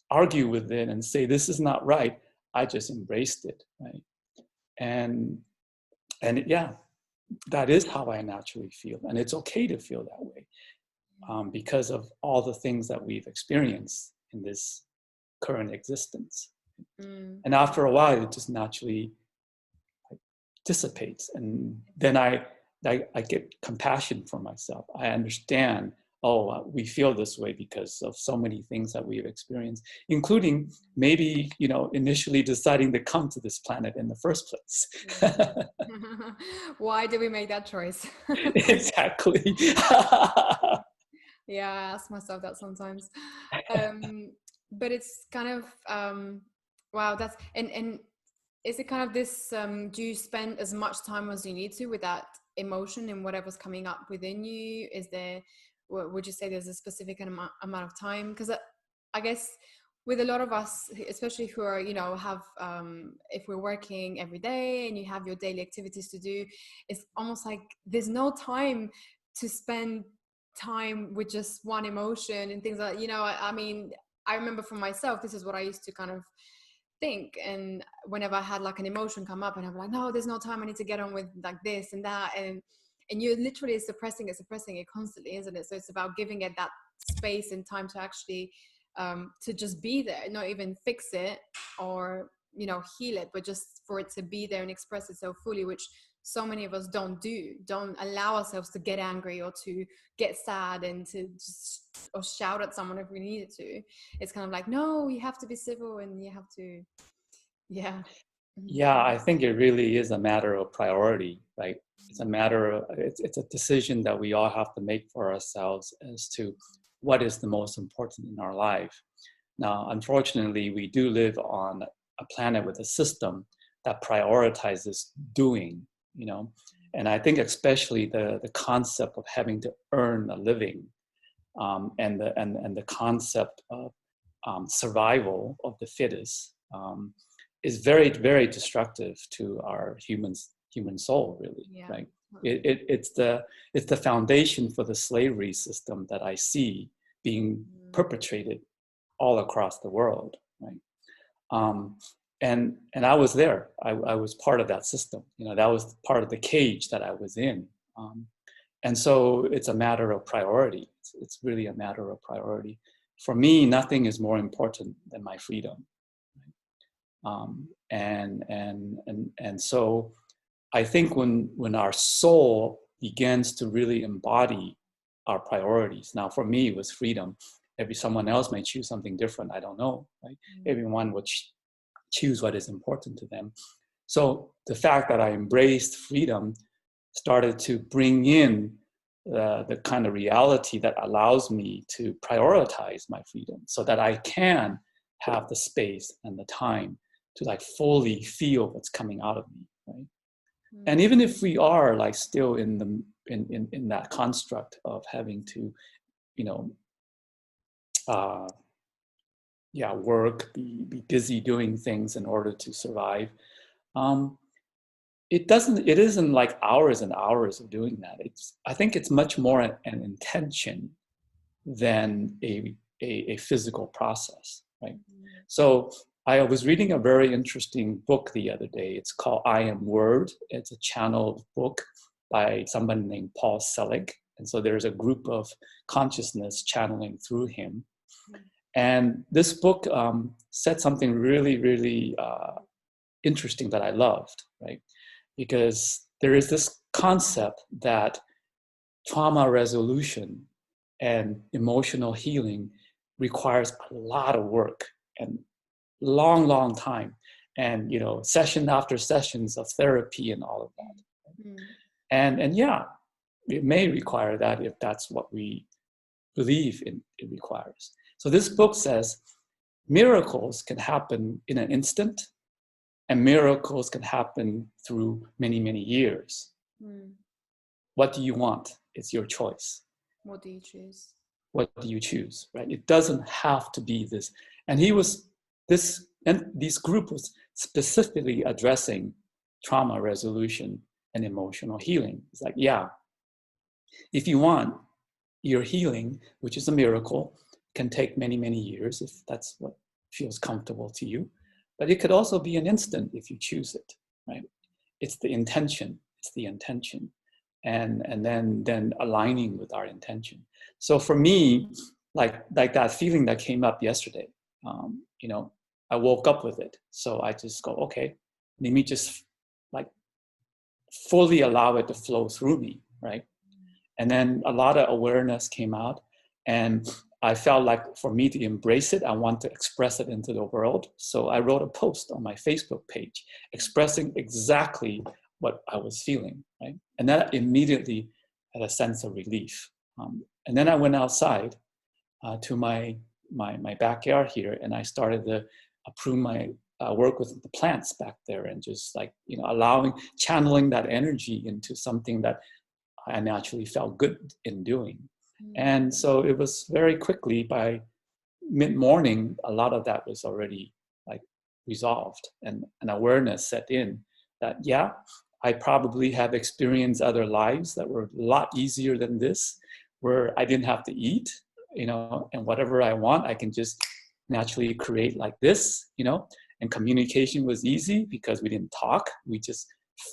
argue with it and say this is not right, I just embraced it, right? And yeah, that is how I naturally feel, and it's okay to feel that way, because of all the things that we've experienced in this current existence. And after a while, it just naturally dissipates, and then I get compassion for myself. I understand, we feel this way because of so many things that we've experienced, including maybe, initially deciding to come to this planet in the first place. Why did we make that choice? Exactly. Yeah, I ask myself that sometimes. But it's kind of, wow, that's, and is it kind of this, do you spend as much time as you need to with that emotion and whatever's coming up within you? Is there, would you say there's a specific amount of time? Because I guess with a lot of us, especially who are, have, if we're working every day and you have your daily activities to do, it's almost like there's no time to spend time with just one emotion and things like, I mean, I remember for myself, this is what I used to kind of think. And whenever I had like an emotion come up and I'm like, no, there's no time, I need to get on with like this and that. And you're literally suppressing it constantly, isn't it? So it's about giving it that space and time to actually, to just be there, not even fix it or, heal it, but just for it to be there and express itself fully, which so many of us don't allow ourselves to get angry or to get sad and to just, or shout at someone if we needed to. It's kind of like, no, you have to be civil and you have to, yeah. Yeah, I think it really is a matter of priority, right? It's a matter of, it's a decision that we all have to make for ourselves as to what is the most important in our life. Now, unfortunately, we do live on a planet with a system that prioritizes doing, you know, and I think especially the concept of having to earn a living, and the concept of survival of the fittest, is very, very destructive to our human soul, really. Yeah. Right? It's the foundation for the slavery system that I see being perpetrated all across the world. Right? Um, and I was there. I was part of that system. You know, that was part of the cage that I was in. And so it's a matter of priority. It's really a matter of priority. For me, nothing is more important than my freedom. And so I think when our soul begins to really embody our priorities. Now, for me, it was freedom. Maybe someone else may choose something different. I don't know. Right? Everyone would choose what is important to them. So the fact that I embraced freedom started to bring in the kind of reality that allows me to prioritize my freedom, so that I can have the space and the time to like fully feel what's coming out of me, right? And even if we are like still in that construct of having to, you know, work, be busy doing things in order to survive, it isn't like hours and hours of doing that. I think it's much more an intention than a physical process, right? So I was reading a very interesting book the other day. It's called I Am Word. It's a channeled book by somebody named Paul Selig. And so there's a group of consciousness channeling through him. And this book said something really, really interesting that I loved, right? Because there is this concept that trauma resolution and emotional healing requires a lot of work and long time, and you know, session after sessions of therapy and all of that. And yeah, it may require that if that's what we believe it requires. So this book says miracles can happen in an instant, and miracles can happen through many years. What do you want? It's your choice. What do you choose? What do you choose, right? It doesn't have to be this. And this group was specifically addressing trauma resolution and emotional healing. It's like, yeah, if you want, your healing, which is a miracle, can take many years if that's what feels comfortable to you. But it could also be an instant if you choose it, right? It's the intention. And then aligning with our intention. So for me, like that feeling that came up yesterday, you know, I woke up with it. So I just go, okay, let me just like fully allow it to flow through me, right? And then a lot of awareness came out, and I felt like for me to embrace it, I want to express it into the world. So I wrote a post on my Facebook page expressing exactly what I was feeling, right? And that immediately had a sense of relief. And then I went outside to my backyard here, and I started to prune my work with the plants back there, and just like, you know, channeling that energy into something that I naturally felt good in doing. And so it was very quickly, by mid-morning, a lot of that was already like resolved, and an awareness set in that, yeah, I probably have experienced other lives that were a lot easier than this, where I didn't have to eat, you know, and whatever I want, I can just naturally create like this, you know, and communication was easy because we didn't talk, we just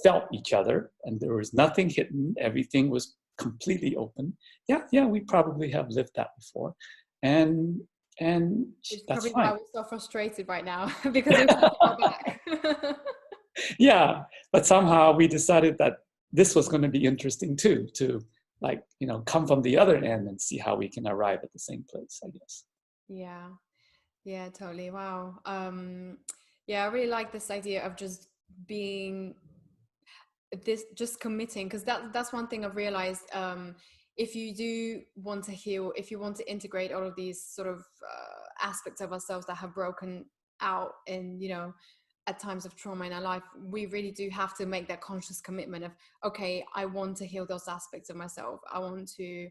felt each other, and there was nothing hidden, everything was completely open. Yeah, we probably have lived that before, and It's that's probably fine. why we're so frustrated right now because we want to go back. Yeah, but somehow we decided that this was going to be interesting too, to like, you know, come from the other end and see how we can arrive at the same place, I guess. Yeah, totally. Wow. Yeah, I really like this idea of just being this, just committing, because that's one thing I've realized. If you do want to heal, if you want to integrate all of these sort of aspects of ourselves that have broken out in, you know, at times of trauma in our life, we really do have to make that conscious commitment of, okay, I want to heal those aspects of myself. I want to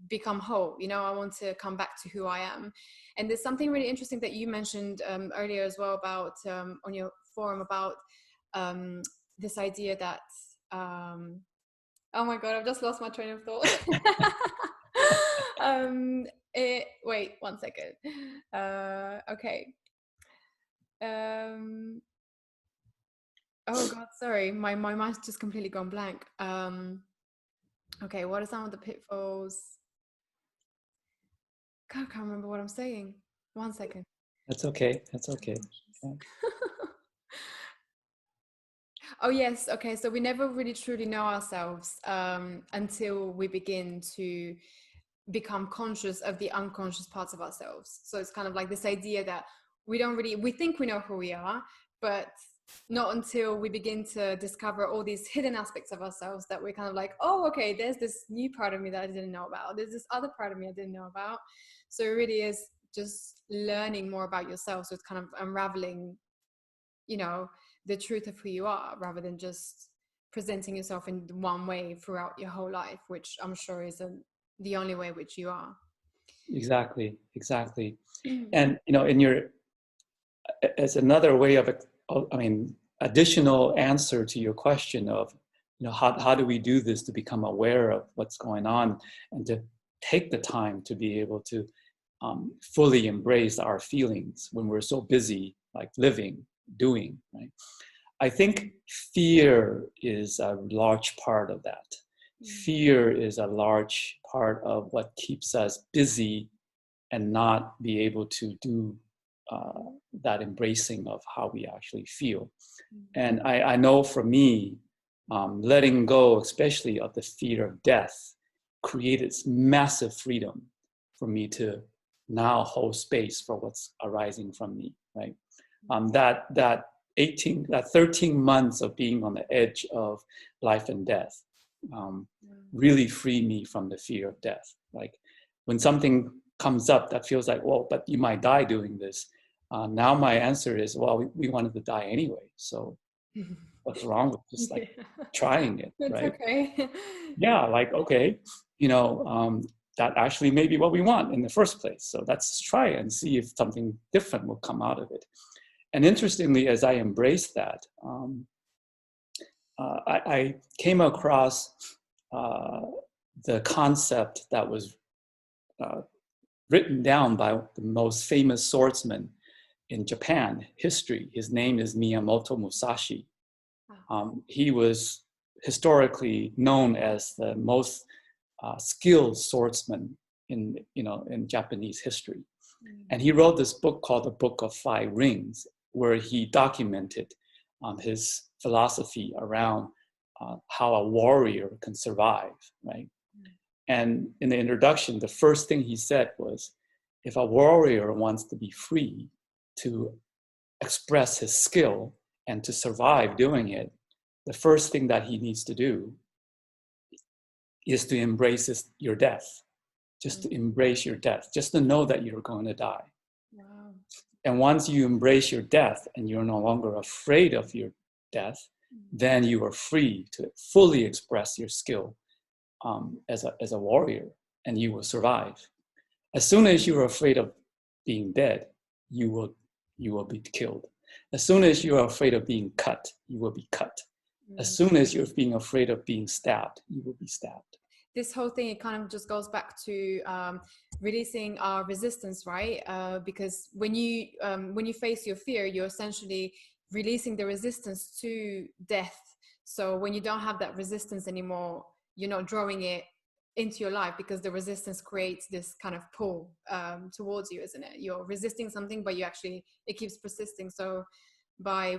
become whole, you know, I want to come back to who I am. And there's something really interesting that you mentioned earlier as well about on your forum about um, this idea that oh my god, I've just lost my train of thought. Wait 1 second. Okay. Oh god, sorry, my mind's just completely gone blank. Okay, what are some of the pitfalls? God, I can't remember what I'm saying. 1 second. That's okay. That's okay. Yeah. Oh yes, okay. So we never really truly know ourselves until we begin to become conscious of the unconscious parts of ourselves. So it's kind of like this idea that we think we know who we are, but not until we begin to discover all these hidden aspects of ourselves that we're kind of like, oh, okay, there's this new part of me that I didn't know about. There's this other part of me I didn't know about. So it really is just learning more about yourself. So it's kind of unraveling, you know, the truth of who you are, rather than just presenting yourself in one way throughout your whole life, which I'm sure isn't the only way which you are. Exactly. Exactly. And, you know, in your, as another way of, I mean, additional answer to your question of, you know, how do we do this to become aware of what's going on and to take the time to be able to fully embrace our feelings when we're so busy, like living, doing, right? I think fear is a large part of that. Fear is a large part of what keeps us busy and not be able to do that embracing of how we actually feel. And I know for me, letting go, especially of the fear of death, created massive freedom for me to now hold space for what's arising from me, right? That 13 months of being on the edge of life and death really freed me from the fear of death. Like when something comes up that feels like, well, but you might die doing this. Now my answer is, well, we wanted to die anyway. So what's wrong with just like trying it, It's right? okay. Yeah, like, okay, you know, that actually may be what we want in the first place. So let's try and see if something different will come out of it. And interestingly, as I embraced that, I came across the concept that was written down by the most famous swordsman in Japan history. His name is Miyamoto Musashi. He was historically known as the most skilled swordsman in Japanese history. And he wrote this book called The Book of Five Rings, where he documented his philosophy around how a warrior can survive, right? And in the introduction, the first thing he said was, if a warrior wants to be free to express his skill and to survive doing it, the first thing that he needs to do is to embrace your death, just to embrace your death, just to know that you're going to die. Wow. And once you embrace your death and you're no longer afraid of your death, then you are free to fully express your skill as a warrior, and you will survive. As soon as you're afraid of being dead, you will be killed. As soon as you are afraid of being cut, you will be cut. As soon as you're being afraid of being stabbed, you will be stabbed. This whole thing, it kind of just goes back to releasing our resistance, right? Because when you face your fear, you're essentially releasing the resistance to death. So when you don't have that resistance anymore, you're not drawing it into your life, because the resistance creates this kind of pull towards you, isn't it? You're resisting something, but it keeps persisting. So by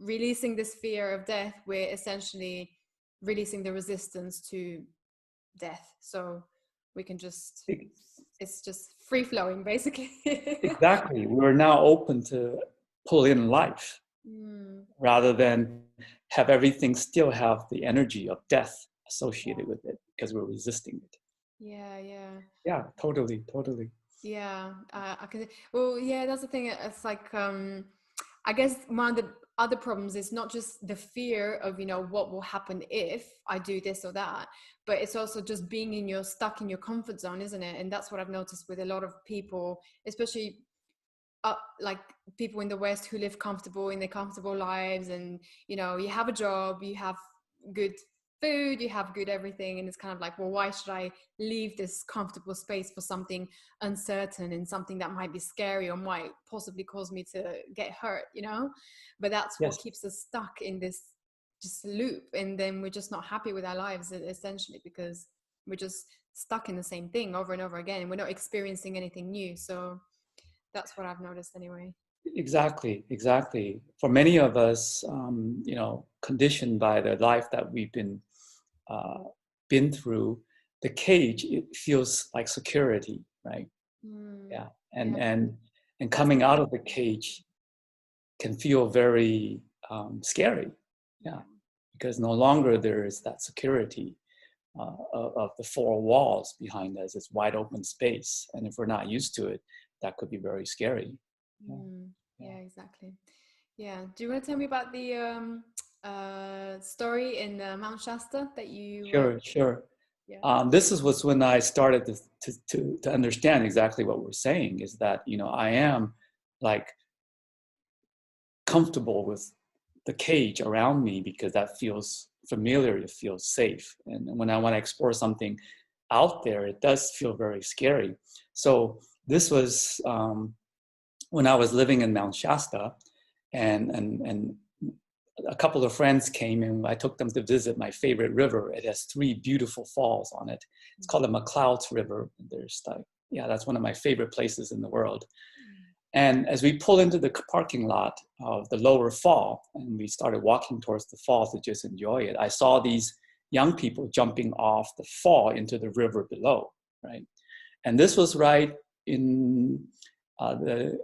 releasing this fear of death, we're essentially releasing the resistance to death. So we can it's just free flowing, basically. Exactly. We're now open to pull in life Mm. rather than have everything still have the energy of death associated with it because we're resisting it. Yeah, yeah. Yeah, totally, totally. Yeah, I can. Well, yeah, that's the thing. It's like, I guess one of the other problems is not just the fear of, you know, what will happen if I do this or that, but it's also just being in your stuck in your comfort zone, isn't it? And that's what I've noticed with a lot of people, especially like people in the West who live comfortable in their comfortable lives, and you know, you have a job, you have good food, you have good everything, and it's kind of like, well, why should I leave this comfortable space for something uncertain and something that might be scary or might possibly cause me to get hurt, you know? But that's what Yes, keeps us stuck in this just loop, and then we're just not happy with our lives essentially, because we're just stuck in the same thing over and over again, and we're not experiencing anything new. So that's what I've noticed anyway. exactly, exactly. For many of us, you know, conditioned by the life that we've uh, been through, the cage, it feels like security, right? Mm, Yeah, yeah, and that's coming the out thing. of the cage can feel very scary. Yeah, Yeah. because no longer there is that security of the four walls behind us. It's wide open space, and if we're not used to it, that could be very scary. Yeah, Mm, yeah. yeah, exactly. Yeah. Do you want to tell me about the story in Mount Shasta that you Sure, sure. yeah. This is was when I started to understand exactly what we're saying. Is that, you know, I am like comfortable with the cage around me because that feels familiar, it feels safe. And when I want to explore something out there, it does feel very scary. So this was when I was living in Mount Shasta, and a couple of friends came and I took them to visit my favorite river. It has three beautiful falls on it. It's called the McClouds River. There's like, yeah, that's one of my favorite places in the world. And as we pull into the parking lot of the lower fall, and we started walking towards the fall to just enjoy it, I saw these young people jumping off the fall into the river below, right? And this was right in the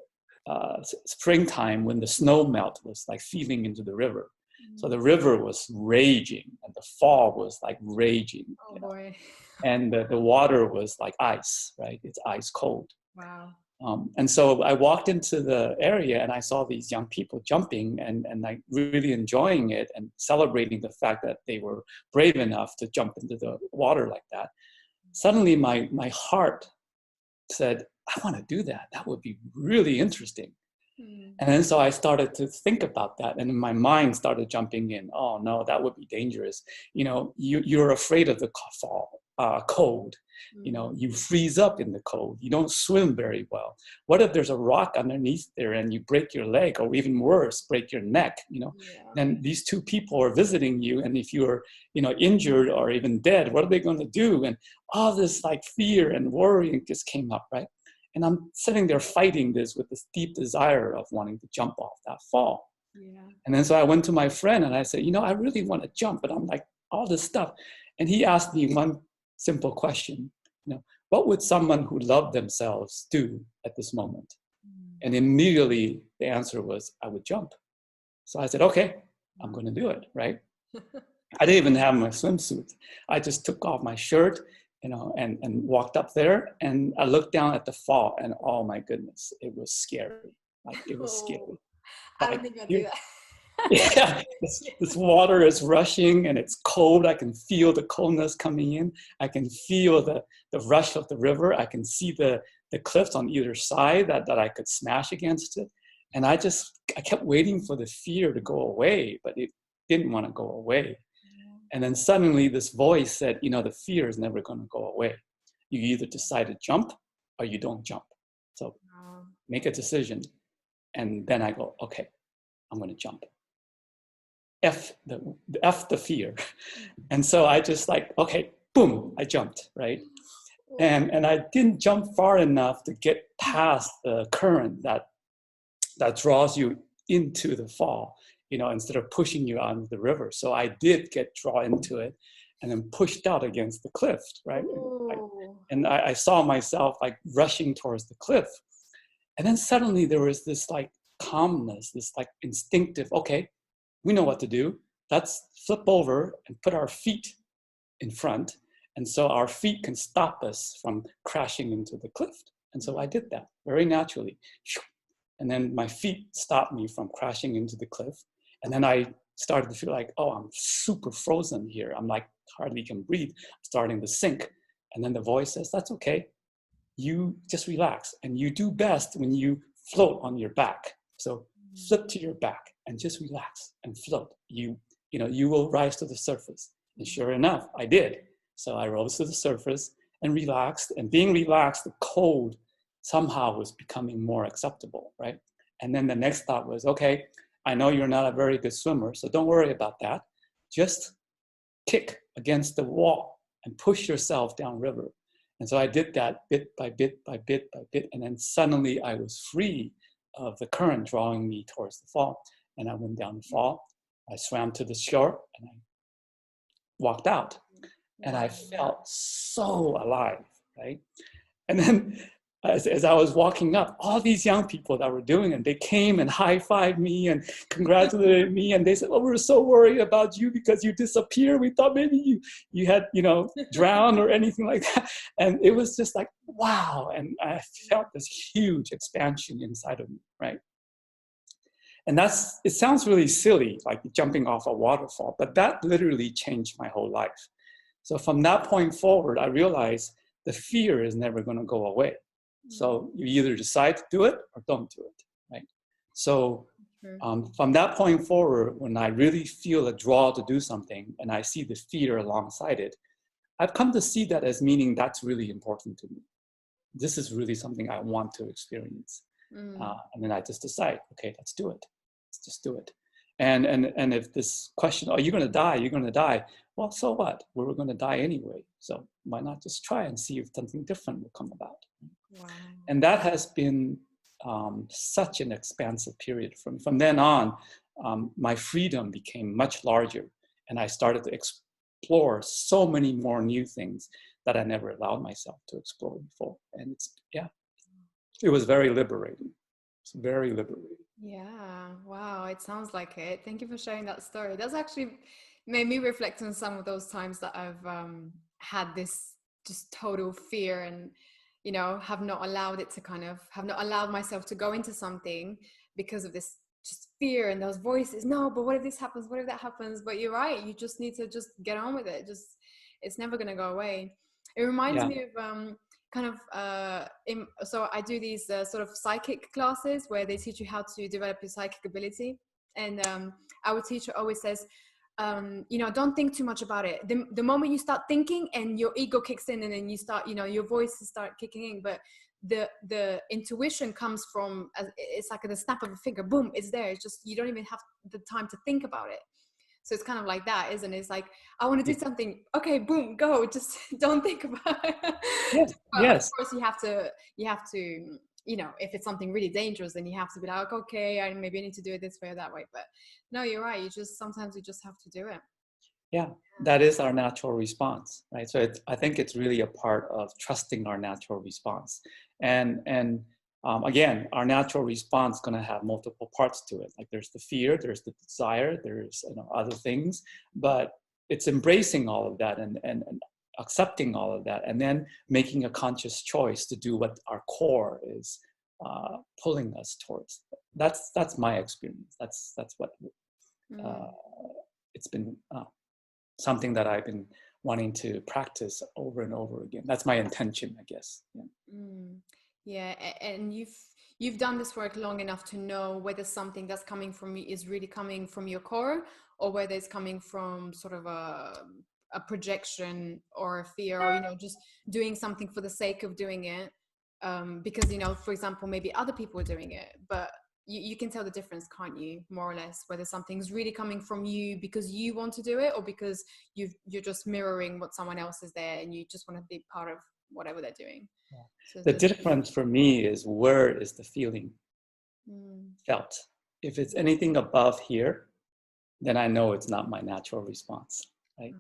springtime when the snow melt was like feeding into the river. So the river was raging and the fall was like raging, Oh you know, boy. and the water was like ice, right? It's ice cold. Wow. And so I walked into the area and I saw these young people jumping and like really enjoying it and celebrating the fact that they were brave enough to jump into the water like that. Suddenly my heart said, I want to do that. That would be really interesting. Mm. And then so I started to think about that, and my mind started jumping in. Oh no, that would be dangerous. You know, you're afraid of the fall, cold. You know, Mm. you freeze up in the cold. You don't swim very well. What if there's a rock underneath there and you break your leg, or even worse, break your neck? You know, Yeah. then these two people are visiting you, and if you're, you know, injured or even dead, what are they going to do? And all this like fear and worrying just came up, right? And I'm sitting there fighting this with this deep desire of wanting to jump off that fall. Yeah. And then so I went to my friend and I said, you know, I really want to jump, but I'm like, all this stuff. And he asked me one simple question, you know, what would someone who loved themselves do at this moment? Mm. And immediately the answer was, I would jump. So I said, okay, I'm Wow. going to do it, right? I didn't even have my swimsuit. I just took off my shirt, you know, and walked up there. And I looked down at the fall, and oh my goodness, it was scary. Like it was Oh, scary. I don't Like think I'll do that. yeah, this water is rushing and it's cold. I can feel the coldness coming in. I can feel the rush of the river. I can see the cliffs on either side that I could smash against it. And I kept waiting for the fear to go away, but it didn't want to go away. And then suddenly this voice said, you know, the fear is never going to go away. You either decide to jump or you don't jump. So Wow. make a decision. And then I go, okay, I'm going to jump. F the fear. And so I just like, okay, boom, I jumped, right? Oh. And I didn't jump far enough to get past the current that draws you into the fall, you know, instead of pushing you out into the river. So I did get drawn into it and then pushed out against the cliff, right? Oh. I saw myself like rushing towards the cliff. And then suddenly there was this like calmness, this like instinctive, okay, we know what to do. Let's flip over and put our feet in front. And so our feet can stop us from crashing into the cliff. And so I did that very naturally. And then my feet stopped me from crashing into the cliff. And then I started to feel like, oh, I'm super frozen here. I'm like, hardly can breathe, starting to sink. And then the voice says, that's okay. You just relax. And you do best when you float on your back. So flip to your back and just relax and float. You will rise to the surface. And sure enough, I did. So I rose to the surface and relaxed. And being relaxed, the cold somehow was becoming more acceptable, right? And then the next thought was, okay, I know you're not a very good swimmer, so don't worry about that. Just kick against the wall and push yourself downriver. And so I did that bit by bit by bit by bit. And then suddenly I was free of the current drawing me towards the fall. And I went down the fall. I swam to the shore and I walked out. And I felt so alive, right? And then as I was walking up, all these young people that were doing it, they came and high-fived me and congratulated me. And they said, oh, we're so worried about you because you disappeared. We thought maybe you had, drowned or anything like that. And it was just like, wow. And I felt this huge expansion inside of me, right? And it sounds really silly, like jumping off a waterfall, but that literally changed my whole life. So from that point forward, I realized the fear is never going to go away. So you either decide to do it or don't do it, right? So from that point forward, when I really feel a draw to do something and I see the fear alongside it, I've come to see that as meaning that's really important to me. This is really something I want to experience. And then I just decide, okay, let's do it. Let's just do it. And if this question, oh, you're going to die, you're going to die. Well, so what? We were going to die anyway. So why not just try and see if something different will come about? Wow. And that has been such an expansive period. From then on, my freedom became much larger. And I started to explore so many more new things that I never allowed myself to explore before. And it was very liberating. It's very liberating. Yeah, wow, it sounds like it. Thank you for sharing that story. That's actually made me reflect on some of those times that I've had this just total fear and, have not allowed myself to go into something because of this just fear and those voices. No, but what if this happens? What if that happens? But you're right. You just need to just get on with it. It's never going to go away. It reminds me of so I do these sort of psychic classes where they teach you how to develop your psychic ability. And our teacher always says, don't think too much about it. The moment you start thinking and your ego kicks in and then you start, your voices start kicking in, but the intuition comes from, it's like the snap of a finger, boom, it's there. It's just, you don't even have the time to think about it. So it's kind of like that, isn't it? It's like, I want to do something. Okay, boom, go. Just don't think about it. Yes. Yes. Of course, you have to, if it's something really dangerous, then you have to be like, okay, maybe I need to do it this way or that way. But no, you're right. Sometimes you just have to do it. Yeah, that is our natural response, right? So I think it's really a part of trusting our natural response. And again, our natural response is going to have multiple parts to it. Like there's the fear, there's the desire, there's other things, but it's embracing all of that and accepting all of that, and then making a conscious choice to do what our core is pulling us towards. That's my experience. That's what it's been something that I've been wanting to practice over and over again. That's my intention, I guess. Yeah, and you've done this work long enough to know whether something that's coming from you is really coming from your core, or whether it's coming from sort of a projection or a fear, or just doing something for the sake of doing it, because for example, maybe other people are doing it, but you can tell the difference, can't you, more or less, whether something's really coming from you because you want to do it, or because you're just mirroring what someone else is there and you just want to be part of whatever they're doing. So the difference for me is, where is the feeling felt? If it's anything above here, then I know it's not my natural response, right?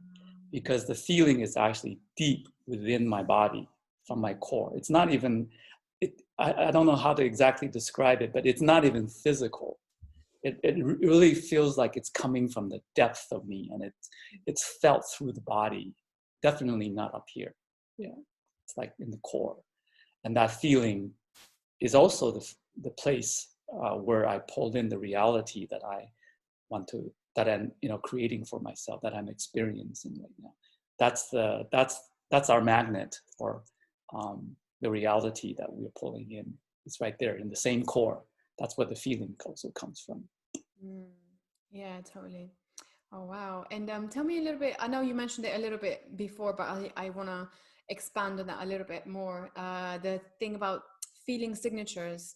Because the feeling is actually deep within my body, from my core. It's not even, I don't know how to exactly describe it, but it's not even physical. It really feels like it's coming from the depth of me, and it's felt through the body. Definitely not up here. Yeah, it's like in the core, and that feeling is also the place where I pulled in the reality that I want to, that I'm creating for myself, that I'm experiencing right now. That's our magnet for the reality that we're pulling in. It's right there in the same core. That's where the feeling also comes from. Mm, yeah, totally. Oh, wow. And tell me a little bit. I know you mentioned it a little bit before, but I want to expand on that a little bit more. The thing about feeling signatures,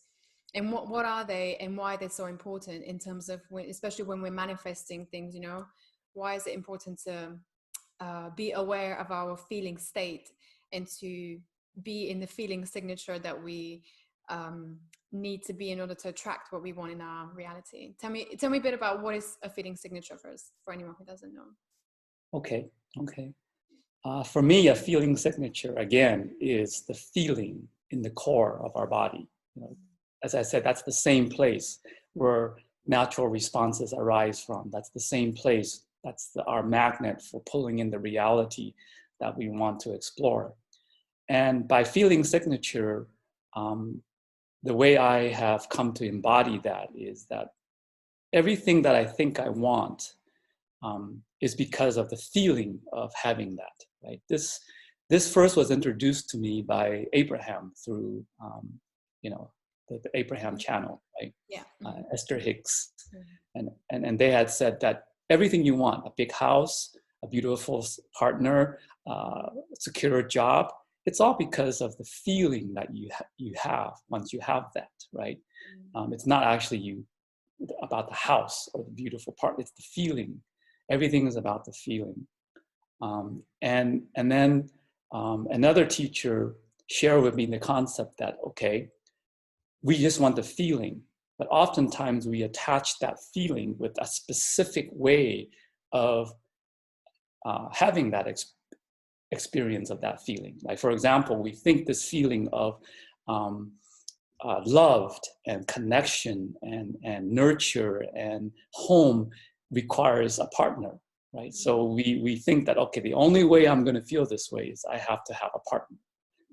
and what are they, and why they're so important in terms of especially when we're manifesting things, why is it important to be aware of our feeling state and to be in the feeling signature that we need to be in order to attract what we want in our reality. Tell me a bit about what is a feeling signature first, for anyone who doesn't know. Okay. For me, a feeling signature, again, is the feeling in the core of our body. As I said, that's the same place where natural responses arise from. That's the same place. That's our magnet for pulling in the reality that we want to explore. And by feeling signature, the way I have come to embody that is that everything that I think I want is because of the feeling of having that. Right. This first was introduced to me by Abraham through the Abraham channel, right? Yeah. Esther Hicks, and they had said that everything you want, a big house, a beautiful partner, secure job, it's all because of the feeling that you have once you have that, right? It's not actually about the house or the beautiful part. It's the feeling. Everything is about the feeling. And then another teacher shared with me the concept that, okay, we just want the feeling, but oftentimes we attach that feeling with a specific way of having that experience of that feeling. Like, for example, we think this feeling of loved and connection and nurture and home requires a partner, right? So we think that, okay, the only way I'm going to feel this way is I have to have a partner,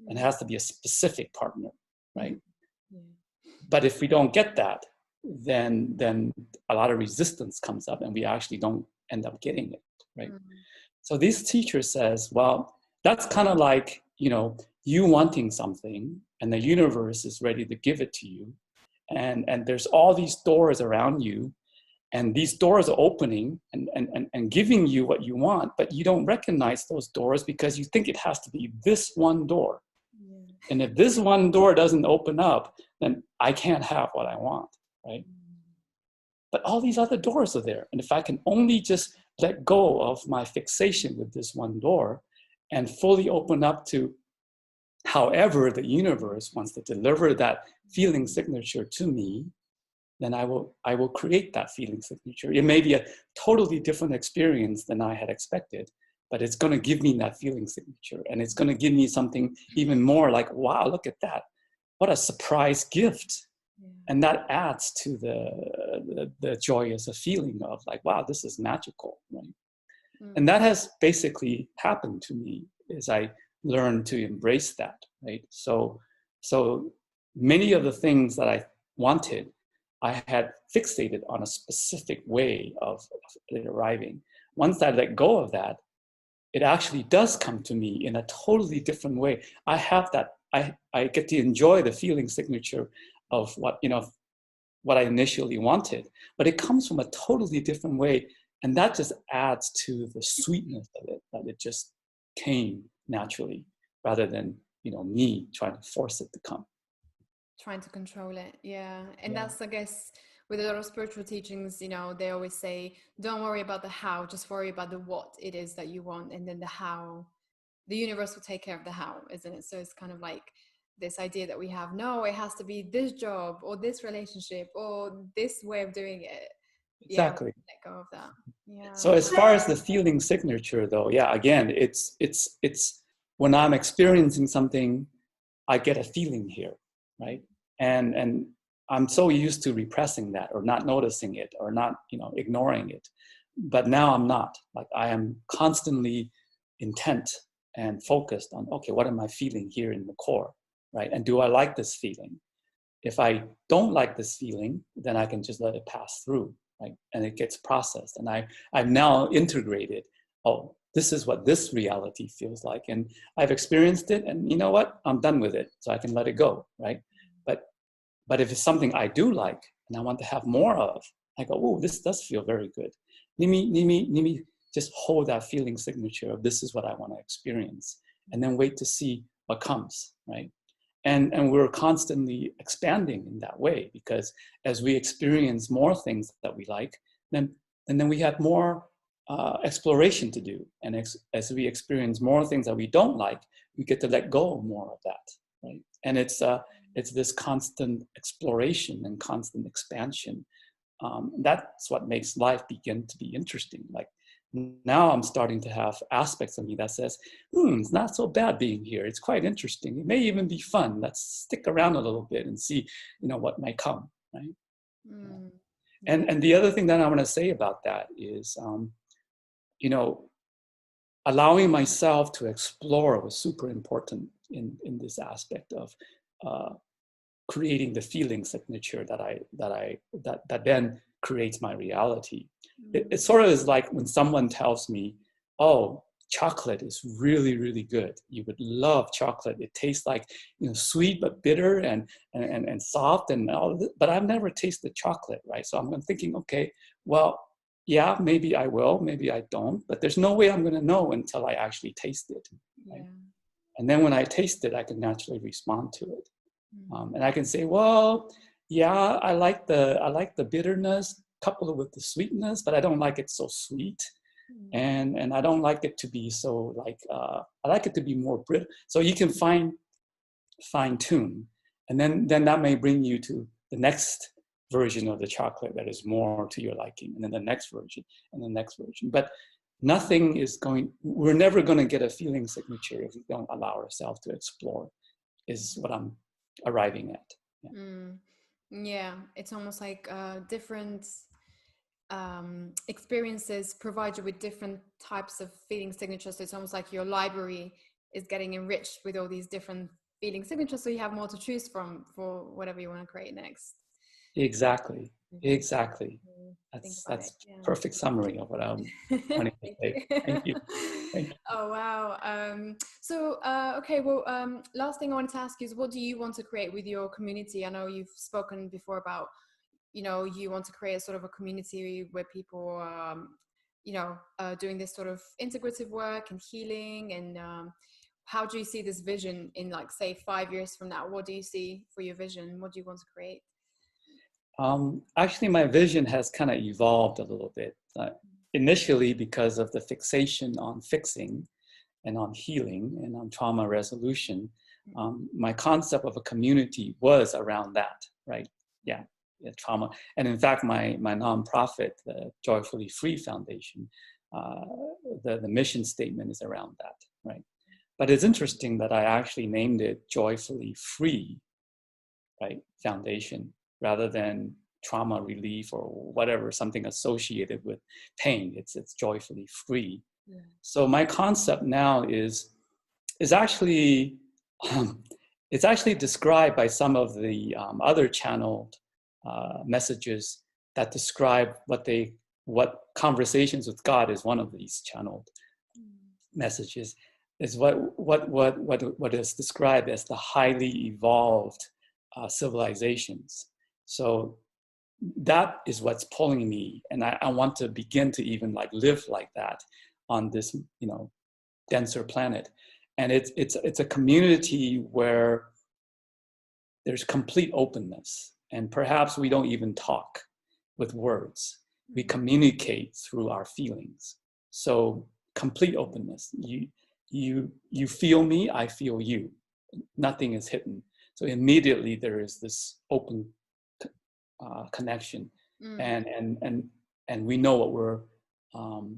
and it has to be a specific partner, right? But if we don't get that, then a lot of resistance comes up, and we actually don't end up getting it, right? So this teacher says, well, that's kind of like, you wanting something, and the universe is ready to give it to you, and there's all these doors around you, and these doors are opening and giving you what you want, but you don't recognize those doors because you think it has to be this one door. And if this one door doesn't open up, then I can't have what I want, right? But all these other doors are there. And if I can only just let go of my fixation with this one door and fully open up to however the universe wants to deliver that feeling signature to me, then I will create that feeling signature. It may be a totally different experience than I had expected, but it's going to give me that feeling signature, and it's going to give me something even more like, wow, look at that. What a surprise gift. And that adds to the joyous feeling of like, wow, this is magical, right? And that has basically happened to me as I learned to embrace that, right? So many of the things that I wanted, I had fixated on a specific way of it arriving. Once I let go of that, it actually does come to me in a totally different way. I have that, I get to enjoy the feeling signature of what I initially wanted, but it comes from a totally different way. And that just adds to the sweetness of it, that it just came naturally rather than, me trying to force it to come. Trying to control it. Yeah. And that's, I guess, with a lot of spiritual teachings, they always say, don't worry about the how, just worry about the what it is that you want. And then the how, the universe will take care of the how, isn't it? So it's kind of like this idea that we have, no, it has to be this job or this relationship or this way of doing it. Exactly. Yeah, let go of that. Yeah. So as far as the feeling signature though, again, it's when I'm experiencing something, I get a feeling here. right? And I'm so used to repressing that or not noticing it or not, ignoring it. But now I'm not. Like I am constantly intent and focused on, okay, what am I feeling here in the core, right? And do I like this feeling? If I don't like this feeling, then I can just let it pass through, right? And it gets processed. And I've now integrated, oh, this is what this reality feels like. And I've experienced it, and you know what? I'm done with it, so I can let it go, right? But if it's something I do like and I want to have more of, I go, oh, this does feel very good. Let me just hold that feeling signature of this is what I want to experience, and then wait to see what comes, right? And we're constantly expanding in that way, because as we experience more things that we like, then we have more exploration to do. And as we experience more things that we don't like, we get to let go of more of that, right? And it's this constant exploration and constant expansion. That's what makes life begin to be interesting. Like now I'm starting to have aspects of me that says, it's not so bad being here. It's quite interesting. It may even be fun. Let's stick around a little bit and see, what might come, right? Mm. And the other thing that I want to say about that is, allowing myself to explore was super important in this aspect of creating the feeling signature that then creates my reality. It sort of is like when someone tells me, oh, chocolate is really, really good. You would love chocolate. It tastes like, sweet but bitter and soft and all of it. But I've never tasted chocolate, right? So I'm thinking, okay, well, yeah, maybe I will, maybe I don't, but there's no way I'm going to know until I actually taste it. Right? Yeah. And then when I taste it, I can naturally respond to it. And I can say, well, yeah, I like the bitterness coupled with the sweetness, but I don't like it so sweet. And I don't like it to be so like, I like it to be more brittle. So you can fine tune. And then that may bring you to the next version of the chocolate that is more to your liking, and then the next version and the next version. But we're never going to get a feeling signature if we don't allow ourselves to explore, is what I'm arriving at. Yeah. Yeah, it's almost like different experiences provide you with different types of feeling signatures. So it's almost like your library is getting enriched with all these different feeling signatures, so you have more to choose from for whatever you want to create next. Exactly. Think That's about it. Yeah. perfect summary of what I'm wanting to Thank say. you. Thank you. Thank you. Oh wow. Okay, well, last thing I wanted to ask you is, what do you want to create with your community? I know you've spoken before about, you want to create a sort of a community where people doing this sort of integrative work and healing, and how do you see this vision in, like, say 5 years from now? What do you see for your vision? What do you want to create? Actually, my vision has kind of evolved a little bit. Initially, because of the fixation on fixing and on healing and on trauma resolution, my concept of a community was around that, right? Yeah, trauma. And in fact, my nonprofit, the Joyfully Free Foundation, the mission statement is around that, right? But it's interesting that I actually named it Joyfully Free, right, Foundation, rather than trauma relief or whatever, something associated with pain. It's joyfully free. Yeah. So my concept now is actually it's actually described by some of the other channeled messages that describe what conversations with God is one of these channeled messages, is what is described as the highly evolved civilizations. So that is what's pulling me, and I want to begin to even like live like that on this, denser planet. And it's a community where there's complete openness, and perhaps we don't even talk with words. We communicate through our feelings. So complete openness. You feel me, I feel you. Nothing is hidden. So immediately there is this open connection, and we know what we're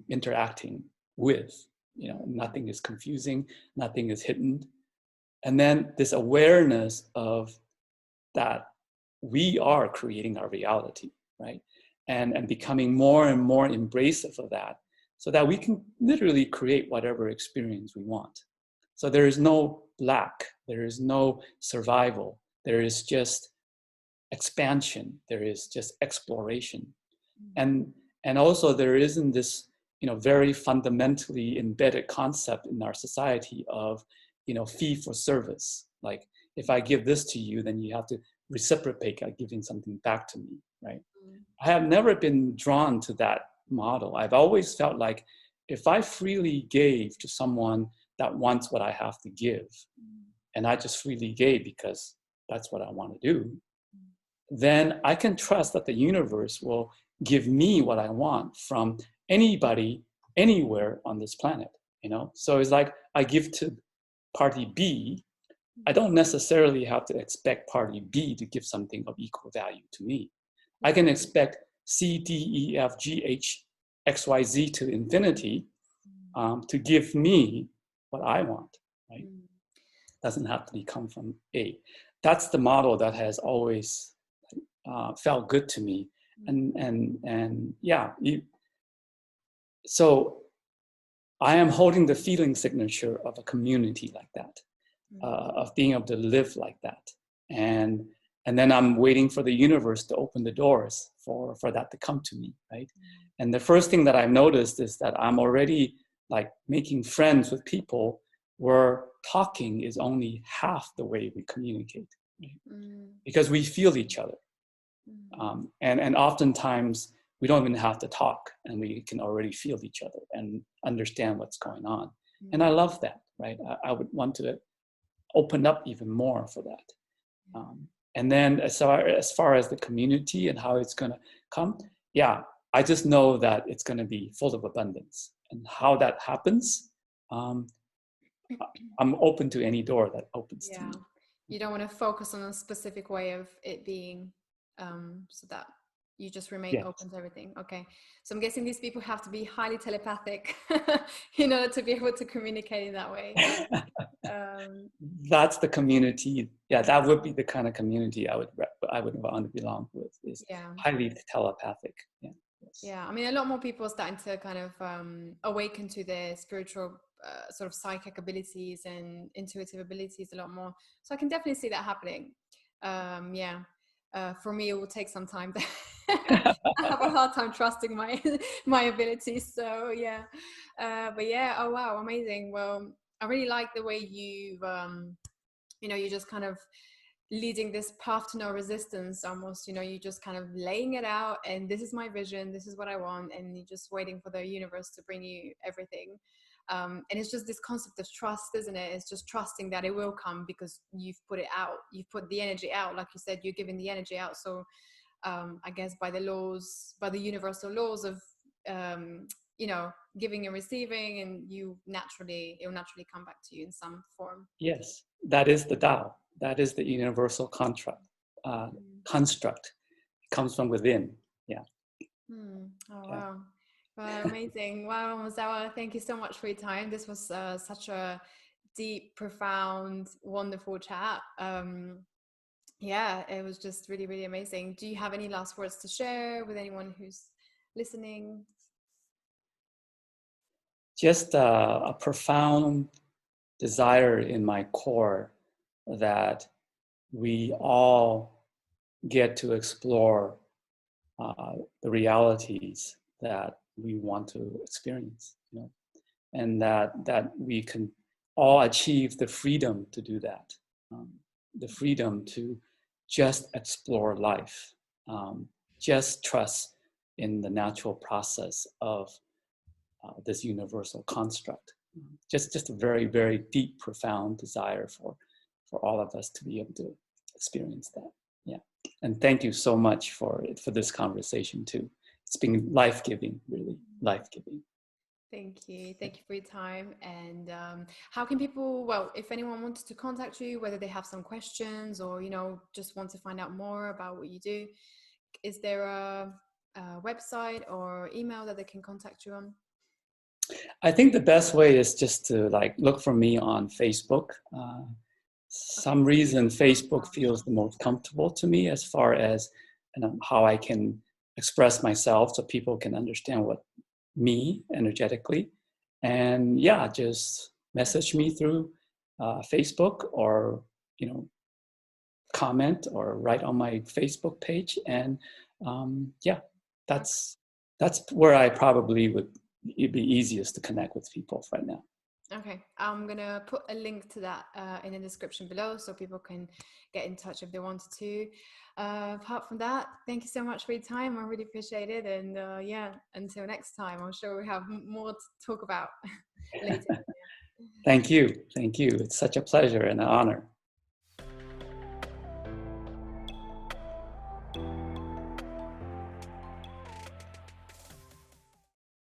interacting with. Nothing is confusing, nothing is hidden. And then this awareness of that we are creating our reality, right? And becoming more and more embracive of that, so that we can literally create whatever experience we want. So there is no lack, there is no survival, there is just expansion, there is just exploration. And also there isn't this, very fundamentally embedded concept in our society of, fee for service. Like, if I give this to you, then you have to reciprocate by giving something back to me, right? I have never been drawn to that model. I've always felt like if I freely gave to someone that wants what I have to give, and I just freely gave because that's what I want to do, then I can trust that the universe will give me what I want from anybody, anywhere on this planet, So it's like I give to party B, I don't necessarily have to expect party B to give something of equal value to me. I can expect C, D, E, F, G, H, X, Y, Z to infinity to give me what I want, right? Doesn't have to come from A. That's the model that has always felt good to me. And yeah, so I am holding the feeling signature of a community like that, of being able to live like that. And then I'm waiting for the universe to open the doors for that to come to me, right? And the first thing that I've noticed is that I'm already like making friends with people where talking is only half the way we communicate, right? Because we feel each other. And oftentimes we don't even have to talk, and we can already feel each other and understand what's going on. And I love that, right? I would want to open up even more for that. And then as far as the community and how it's going to come, yeah, I just know that it's going to be full of abundance. And how that happens, I'm open to any door that opens to me. You don't want to focus on a specific way of it being, so that you just remain open to everything. Okay. So I'm guessing these people have to be highly telepathic in order to be able to communicate in that way. That's the community. Yeah, that would be the kind of community I would want to belong with, is highly telepathic. Yeah. Yes. Yeah. I mean, a lot more people are starting to kind of awaken to their spiritual sort of psychic abilities and intuitive abilities a lot more. So I can definitely see that happening. For me, it will take some time. I have a hard time trusting my abilities. So yeah, but yeah. Oh wow, amazing. Well, I really like the way you've, you're just kind of leading this path to no resistance almost. You just kind of laying it out, and this is my vision. This is what I want, and you're just waiting for the universe to bring you everything. And it's just this concept of trust, isn't it? It's just trusting that it will come because you've put it out. You've put the energy out. Like you said, you're giving the energy out. So I guess by the universal laws of, giving and receiving, and it will naturally come back to you in some form. Yes, that is the Tao. That is the universal construct. It comes from within. Yeah. Oh, wow. Well, amazing. Wow, Amazawa, thank you so much for your time. This was such a deep, profound, wonderful chat. It was just really, really amazing. Do you have any last words to share with anyone who's listening? Just a profound desire in my core that we all get to explore the realities that we want to experience, and that we can all achieve the freedom to do that, the freedom to just explore life, just trust in the natural process of this universal construct. Just a very, very deep, profound desire for all of us to be able to experience that. Yeah, and thank you so much for this conversation too. It's been life-giving, really life-giving. Thank you for your time. And how can people, well, if anyone wanted to contact you, whether they have some questions or just want to find out more about what you do, is there a website or email that they can contact you on? I think the best way is just to look for me on Facebook. some reason Facebook feels the most comfortable to me as far as how I can express myself so people can understand what me energetically. And yeah, just message me through Facebook, or comment or write on my Facebook page. And yeah, that's where I probably would, it'd be easiest to connect with people right now. Okay, I'm gonna put a link to that in the description below so people can get in touch if they wanted to. Apart from that, thank you so much for your time. I really appreciate it. And yeah, until next time, I'm sure we have more to talk about later. Thank you. Thank you. It's such a pleasure and an honor.